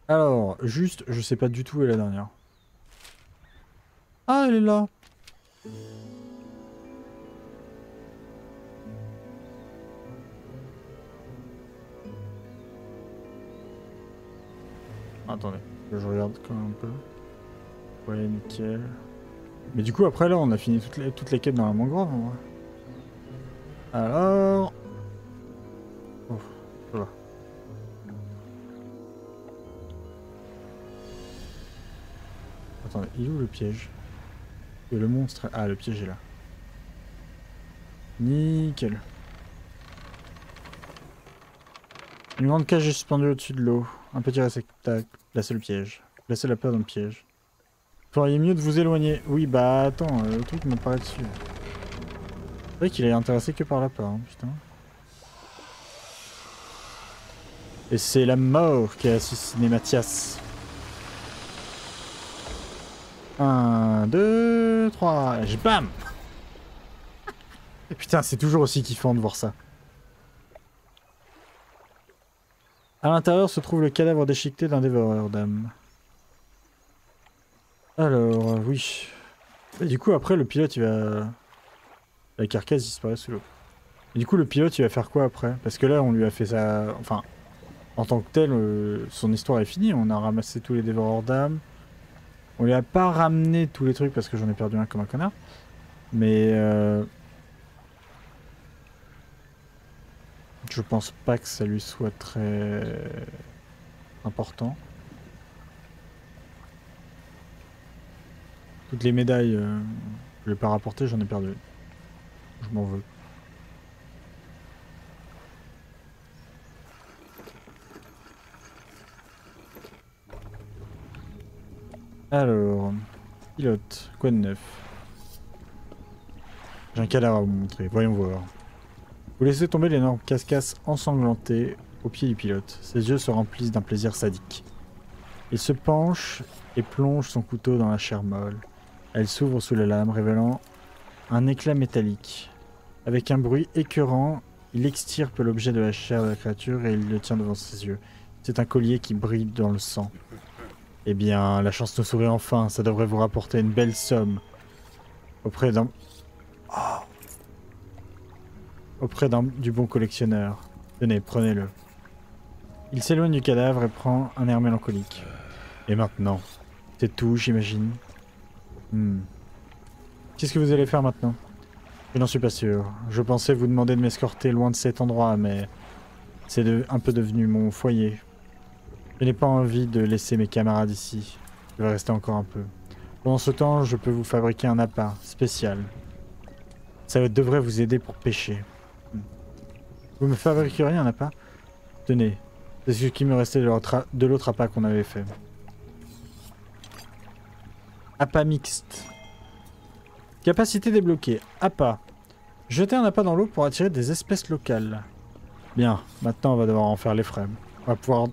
Alors, juste, je sais pas du tout où est la dernière. Ah, elle est là. Attendez, je regarde quand même un peu. Ouais, nickel. Mais du coup, après là, on a fini toutes les quêtes dans la mangrove en vrai. Alors... Oh, ça va. Attendez, il est où le piège? Et le monstre... Ah, le piège est là. Nickel. Une grande cage est suspendue au-dessus de l'eau. Un petit réceptacle. Placez le piège. Placez la peur dans le piège. Feriez mieux de vous éloigner. Oui, bah attends, le truc m'apparaît dessus. C'est vrai qu'il est intéressé que par la peur, hein, putain. Et c'est la mort qui a assassiné Mathias. 1, 2, 3, et bam. Et putain, c'est toujours aussi kiffant de voir ça. À l'intérieur se trouve le cadavre déchiqueté d'un dévoreur d'âmes. Alors, oui. Et du coup, après, le pilote, il va... La carcasse disparaît sous l'eau. Et du coup, le pilote, il va faire quoi après? Parce que là, on lui a fait ça... Enfin, en tant que tel, son histoire est finie. On a ramassé tous les dévoreurs d'âmes. On lui a pas ramené tous les trucs parce que j'en ai perdu un comme un connard. Mais... je pense pas que ça lui soit très... important. Toutes les médailles, je l'ai pas rapporté, j'en ai perdu. Je m'en veux. Alors, pilote, quoi de neuf? J'ai un cadavre à vous montrer, voyons voir. Vous laissez tomber l'énorme cascasse ensanglantée au pied du pilote. Ses yeux se remplissent d'un plaisir sadique. Il se penche et plonge son couteau dans la chair molle. Elle s'ouvre sous la lame, révélant un éclat métallique. Avec un bruit écœurant, il extirpe l'objet de la chair de la créature et il le tient devant ses yeux. C'est un collier qui brille dans le sang. Eh bien, la chance nous sourit enfin, ça devrait vous rapporter une belle somme. Auprès d'un... Oh. Auprès du bon collectionneur. Tenez, prenez-le. Il s'éloigne du cadavre et prend un air mélancolique. Et maintenant? C'est tout, j'imagine. Qu'est-ce que vous allez faire maintenant? Je n'en suis pas sûr. Je pensais vous demander de m'escorter loin de cet endroit, mais... c'est un peu devenu mon foyer. Je n'ai pas envie de laisser mes camarades ici. Je vais rester encore un peu. Pendant ce temps, je peux vous fabriquer un appât spécial. Ça devrait vous aider pour pêcher. Vous me fabriqueriez un appât? Tenez, c'est ce qui me restait de l'autre appât qu'on avait fait. Appât mixte. Capacité débloquée. Appât. Jeter un appât dans l'eau pour attirer des espèces locales. Bien, maintenant on va devoir en faire les frais. On va pouvoir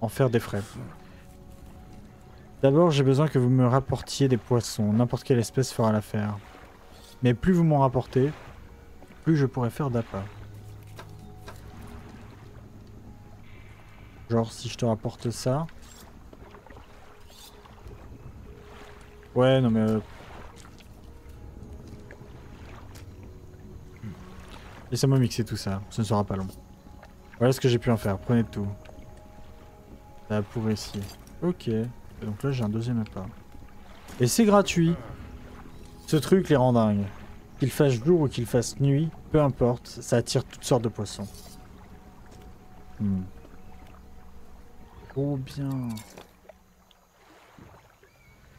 en faire des frais. D'abord, j'ai besoin que vous me rapportiez des poissons. N'importe quelle espèce fera l'affaire. Mais plus vous m'en rapportez, plus je pourrai faire d'appât. Genre si je te rapporte ça. Ouais, non mais... laissez-moi mixer tout ça, ce ne sera pas long. Voilà ce que j'ai pu en faire, prenez tout. Ça pour ici. Ok. Et donc là j'ai un deuxième appât. Et c'est gratuit. Ce truc les rend dingues. Qu'il fasse jour ou qu'il fasse nuit, peu importe, ça attire toutes sortes de poissons. Trop bien.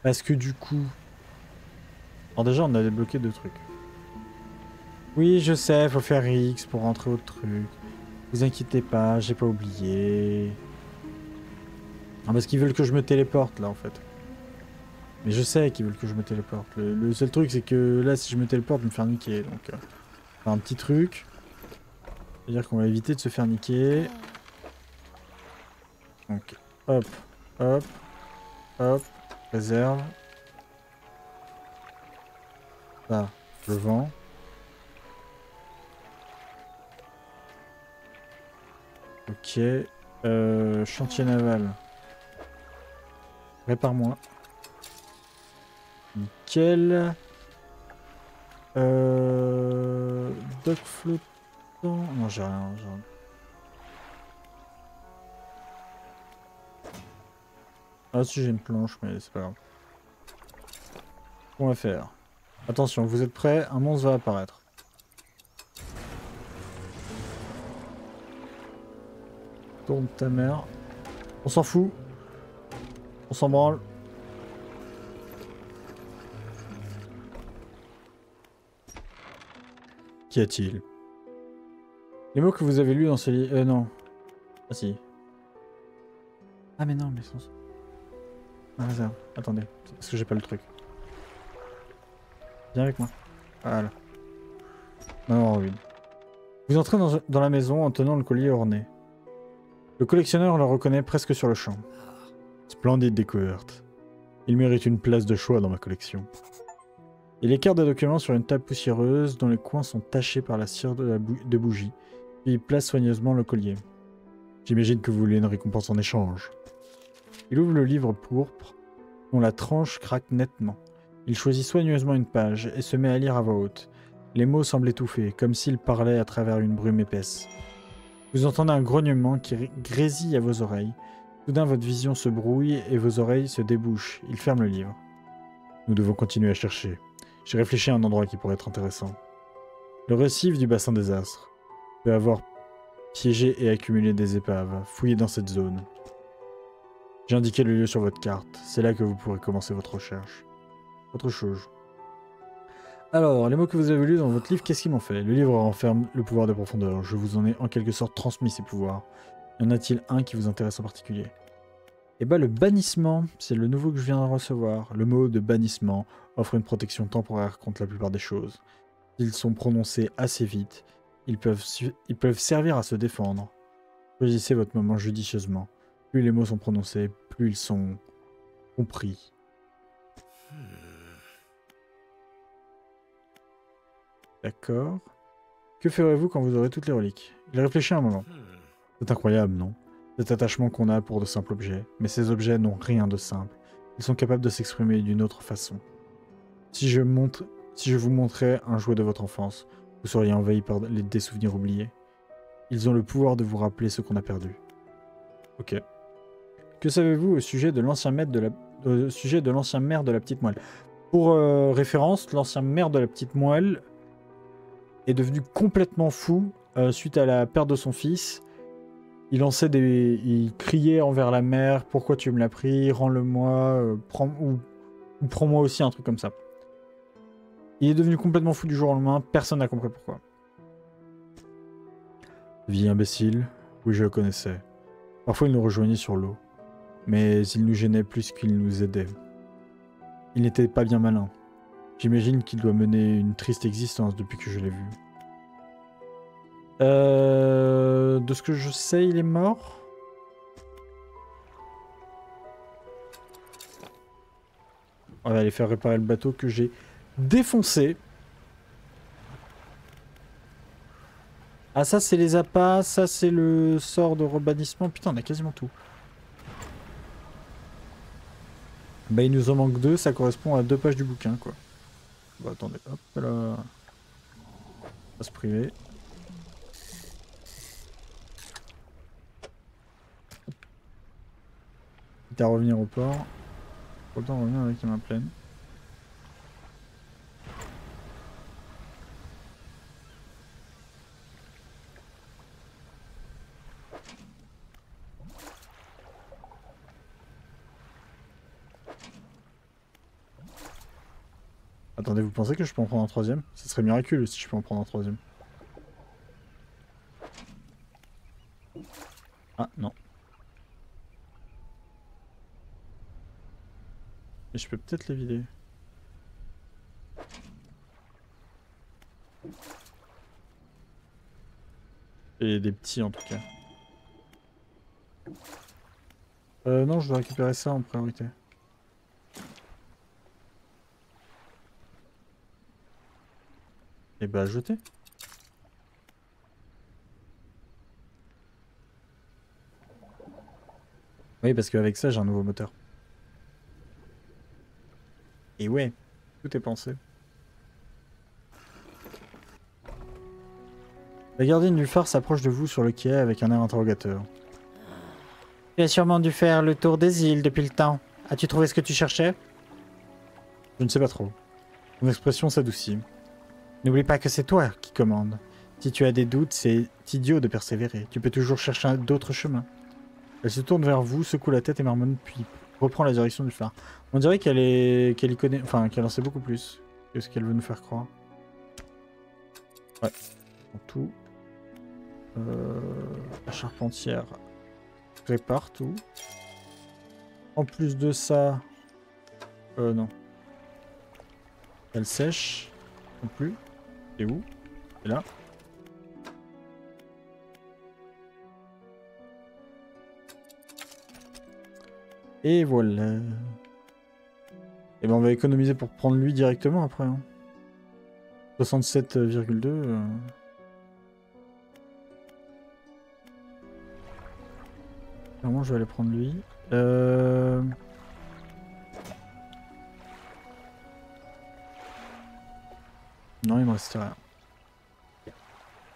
Parce que du coup... Alors déjà on a débloqué 2 trucs. Oui je sais, faut faire X pour rentrer au truc. Vous inquiétez pas, j'ai pas oublié. Ah parce qu'ils veulent que je me téléporte là en fait. Mais je sais qu'ils veulent que je me téléporte. Le seul truc c'est que là si je me téléporte je vais me faire niquer. Donc un petit truc. C'est-à-dire qu'on va éviter de se faire niquer. Donc hop, hop, hop, réserve. Ça, je vends. Ok. Chantier naval. Répare-moi. Nickel. Dock flottant... Non, j'ai rien, j'ai rien. Ah si, j'ai une planche, mais c'est pas grave. On va faire. Attention, vous êtes prêts? Un monstre va apparaître. Tourne ta mère. On s'en fout. On s'en branle. Qu'y a-t-il? Les mots que vous avez lus dans ce livre... non. Ah si. Ah mais non, mais sans... Ah réserve. Attendez. C'est parce que j'ai pas le truc. Viens avec moi. Voilà. Non, Robin. Vous entrez dans la maison en tenant le collier orné. Le collectionneur le reconnaît presque sur le champ. Splendide découverte. Il mérite une place de choix dans ma collection. Il écarte des documents sur une table poussiéreuse dont les coins sont tachés par la cire de bougie, puis il place soigneusement le collier. J'imagine que vous voulez une récompense en échange. Il ouvre le livre pourpre, dont la tranche craque nettement. Il choisit soigneusement une page et se met à lire à voix haute. Les mots semblent étouffés, comme s'il parlait à travers une brume épaisse. Vous entendez un grognement qui grésille à vos oreilles. Soudain, votre vision se brouille et vos oreilles se débouchent. Il ferme le livre. Nous devons continuer à chercher. J'ai réfléchi à un endroit qui pourrait être intéressant. Le récif du bassin des Astres peut avoir piégé et accumulé des épaves. Fouillez dans cette zone. J'ai indiqué le lieu sur votre carte. C'est là que vous pourrez commencer votre recherche. Autre chose. Alors, les mots que vous avez lus dans votre livre, qu'est-ce qu'ils m'ont fait? Le livre renferme le pouvoir de profondeur. Je vous en ai en quelque sorte transmis ces pouvoirs. Y en a-t-il un qui vous intéresse en particulier? Eh ben, le bannissement, c'est le nouveau que je viens de recevoir. Le mot de bannissement offre une protection temporaire contre la plupart des choses. S'ils sont prononcés assez vite, ils peuvent servir à se défendre. Choisissez votre moment judicieusement. Plus les mots sont prononcés, plus ils sont compris. D'accord. Que ferez-vous quand vous aurez toutes les reliques? Il réfléchit un moment. C'est incroyable, non? Cet attachement qu'on a pour de simples objets. Mais ces objets n'ont rien de simple. Ils sont capables de s'exprimer d'une autre façon. Si je vous montrais un jouet de votre enfance, vous seriez envahi par des souvenirs oubliés. Ils ont le pouvoir de vous rappeler ce qu'on a perdu. Ok. Que savez-vous au sujet de l'ancien maire de la Petite Moelle? Pour référence, l'ancien maire de la Petite Moelle est devenu complètement fou suite à la perte de son fils. Il criait envers la mer, pourquoi tu me l'as pris, rends-le-moi, ou prends-moi aussi, un truc comme ça. Il est devenu complètement fou du jour au lendemain, personne n'a compris pourquoi. Vie imbécile, oui je le connaissais. Parfois il nous rejoignait sur l'eau, mais il nous gênait plus qu'il nous aidait. Il n'était pas bien malin. J'imagine qu'il doit mener une triste existence depuis que je l'ai vu. De ce que je sais, il est mort. On va aller faire réparer le bateau que j'ai défoncé. Ah ça c'est les appâts, ça c'est le sort de rebannissement. Putain on a quasiment tout. Bah il nous en manque 2, ça correspond à 2 pages du bouquin quoi. Bon attendez, hop là. On va se priver. Quitte à revenir au port. Autant revenir avec la main pleine. Attendez, vous pensez que je peux en prendre un troisième? Ce serait miraculeux si je peux en prendre un troisième. Ah non. Et je peux peut-être les vider. Et des petits en tout cas. Non, je dois récupérer ça en priorité. Et bah jeter. Oui, parce qu'avec ça, j'ai un nouveau moteur. Et ouais, tout est pensé. La gardienne du phare s'approche de vous sur le quai avec un air interrogateur. Tu as sûrement dû faire le tour des îles depuis le temps. As-tu trouvé ce que tu cherchais? Je ne sais pas trop. Son expression s'adoucit. N'oublie pas que c'est toi qui commandes. Si tu as des doutes, c'est idiot de persévérer. Tu peux toujours chercher d'autres chemins. Elle se tourne vers vous, secoue la tête et marmonne, puis reprend la direction du phare. On dirait qu'elle y connaît, enfin qu'elle en sait beaucoup plus que ce qu'elle veut nous faire croire. Ouais, en tout. La charpentière prépare tout. En plus de ça, non. Elle sèche non plus. C'est où? C'est là. Et voilà. Et ben on va économiser pour prendre lui directement après. Hein. 67,2. Vraiment, je vais aller prendre lui. Non, il me reste rien.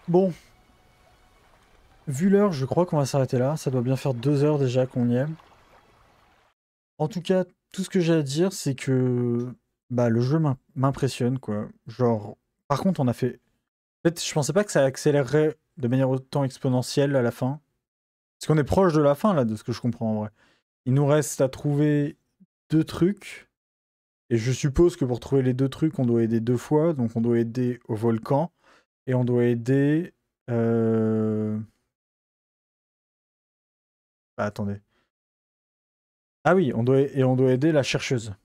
Bon. Vu l'heure, je crois qu'on va s'arrêter là. Ça doit bien faire 2 heures déjà qu'on y est. En tout cas, tout ce que j'ai à dire, c'est que bah, le jeu m'impressionne, quoi. Genre, par contre, on a fait... En fait, je pensais pas que ça accélérerait de manière autant exponentielle à la fin. Parce qu'on est proche de la fin, là, de ce que je comprends, en vrai. Il nous reste à trouver 2 trucs. Et je suppose que pour trouver les 2 trucs, on doit aider 2 fois. Donc, on doit aider au volcan. Et on doit aider... Bah, attendez. Ah oui, on doit aider la chercheuse.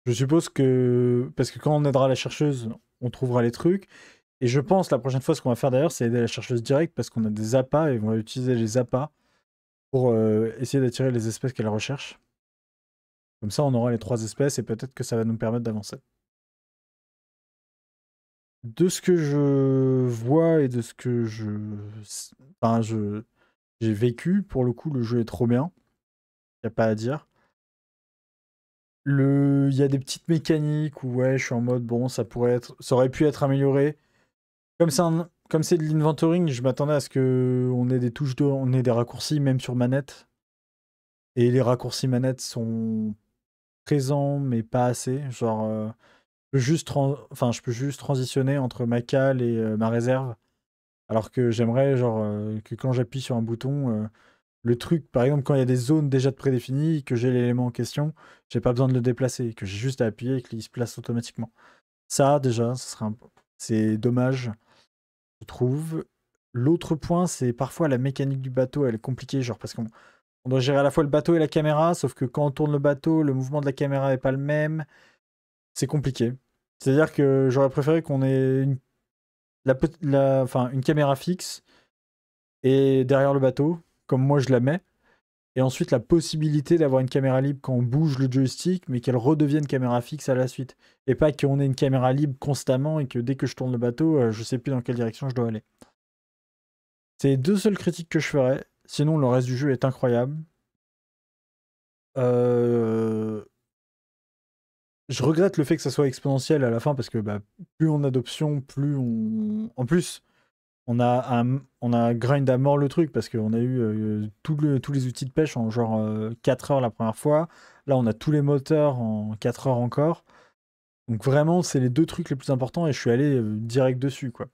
Je suppose que... Parce que quand on aidera la chercheuse, on trouvera les trucs. Et je pense la prochaine fois, ce qu'on va faire d'ailleurs, c'est aider la chercheuse directe parce qu'on a des appâts et on va utiliser les appâts pour essayer d'attirer les espèces qu'elle recherche. Comme ça, on aura les 3 espèces et peut-être que ça va nous permettre d'avancer. De ce que je vois et de ce que j'ai vécu, pour le coup, le jeu est trop bien. Y a pas à dire. Il y a des petites mécaniques où ouais, je suis en mode bon, ça aurait pu être amélioré. Comme c'est de l'inventoring, je m'attendais à ce que on ait des touches on ait des raccourcis même sur manette. Et les raccourcis manettes sont présents mais pas assez. Genre, je peux juste transitionner entre ma cale et ma réserve. Alors que j'aimerais genre que quand j'appuie sur un bouton, le truc, par exemple, quand il y a des zones déjà prédéfinies, que j'ai l'élément en question, j'ai pas besoin de le déplacer, que j'ai juste à appuyer et qu'il se place automatiquement. Ça, déjà, c'est dommage, je trouve. L'autre point, c'est parfois la mécanique du bateau, elle est compliquée, genre parce qu'on doit gérer à la fois le bateau et la caméra, sauf que quand on tourne le bateau, le mouvement de la caméra n'est pas le même. C'est compliqué. C'est-à-dire que j'aurais préféré qu'on ait une caméra fixe et derrière le bateau, comme moi je la mets. Et ensuite, la possibilité d'avoir une caméra libre quand on bouge le joystick, mais qu'elle redevienne caméra fixe à la suite. Et pas qu'on ait une caméra libre constamment et que dès que je tourne le bateau, je sais plus dans quelle direction je dois aller. C'est les 2 seules critiques que je ferais. Sinon, le reste du jeu est incroyable. Je regrette le fait que ça soit exponentiel à la fin parce que bah, plus on a d'options, plus on... En plus, on a grind à mort le truc parce qu'on a eu tous les outils de pêche en genre 4 heures la première fois. Là, on a tous les moteurs en 4 heures encore. Donc vraiment, c'est les 2 trucs les plus importants et je suis allé direct dessus, quoi.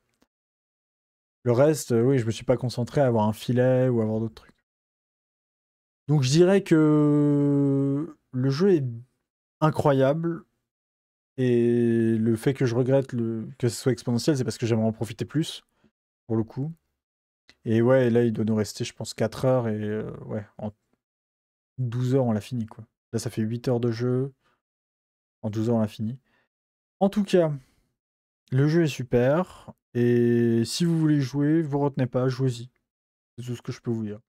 Le reste, oui, je me suis pas concentré à avoir un filet ou avoir d'autres trucs. Donc je dirais que le jeu est incroyable et le fait que je regrette que ce soit exponentiel, c'est parce que j'aimerais en profiter plus, pour le coup. Et ouais, là, il doit nous rester, je pense, 4 heures et ouais, en 12 heures, on l'a fini, quoi. Là, ça fait 8 heures de jeu. En 12 heures, on l'a fini. En tout cas, le jeu est super. Et si vous voulez jouer, vous retenez pas, jouez-y. C'est tout ce que je peux vous dire.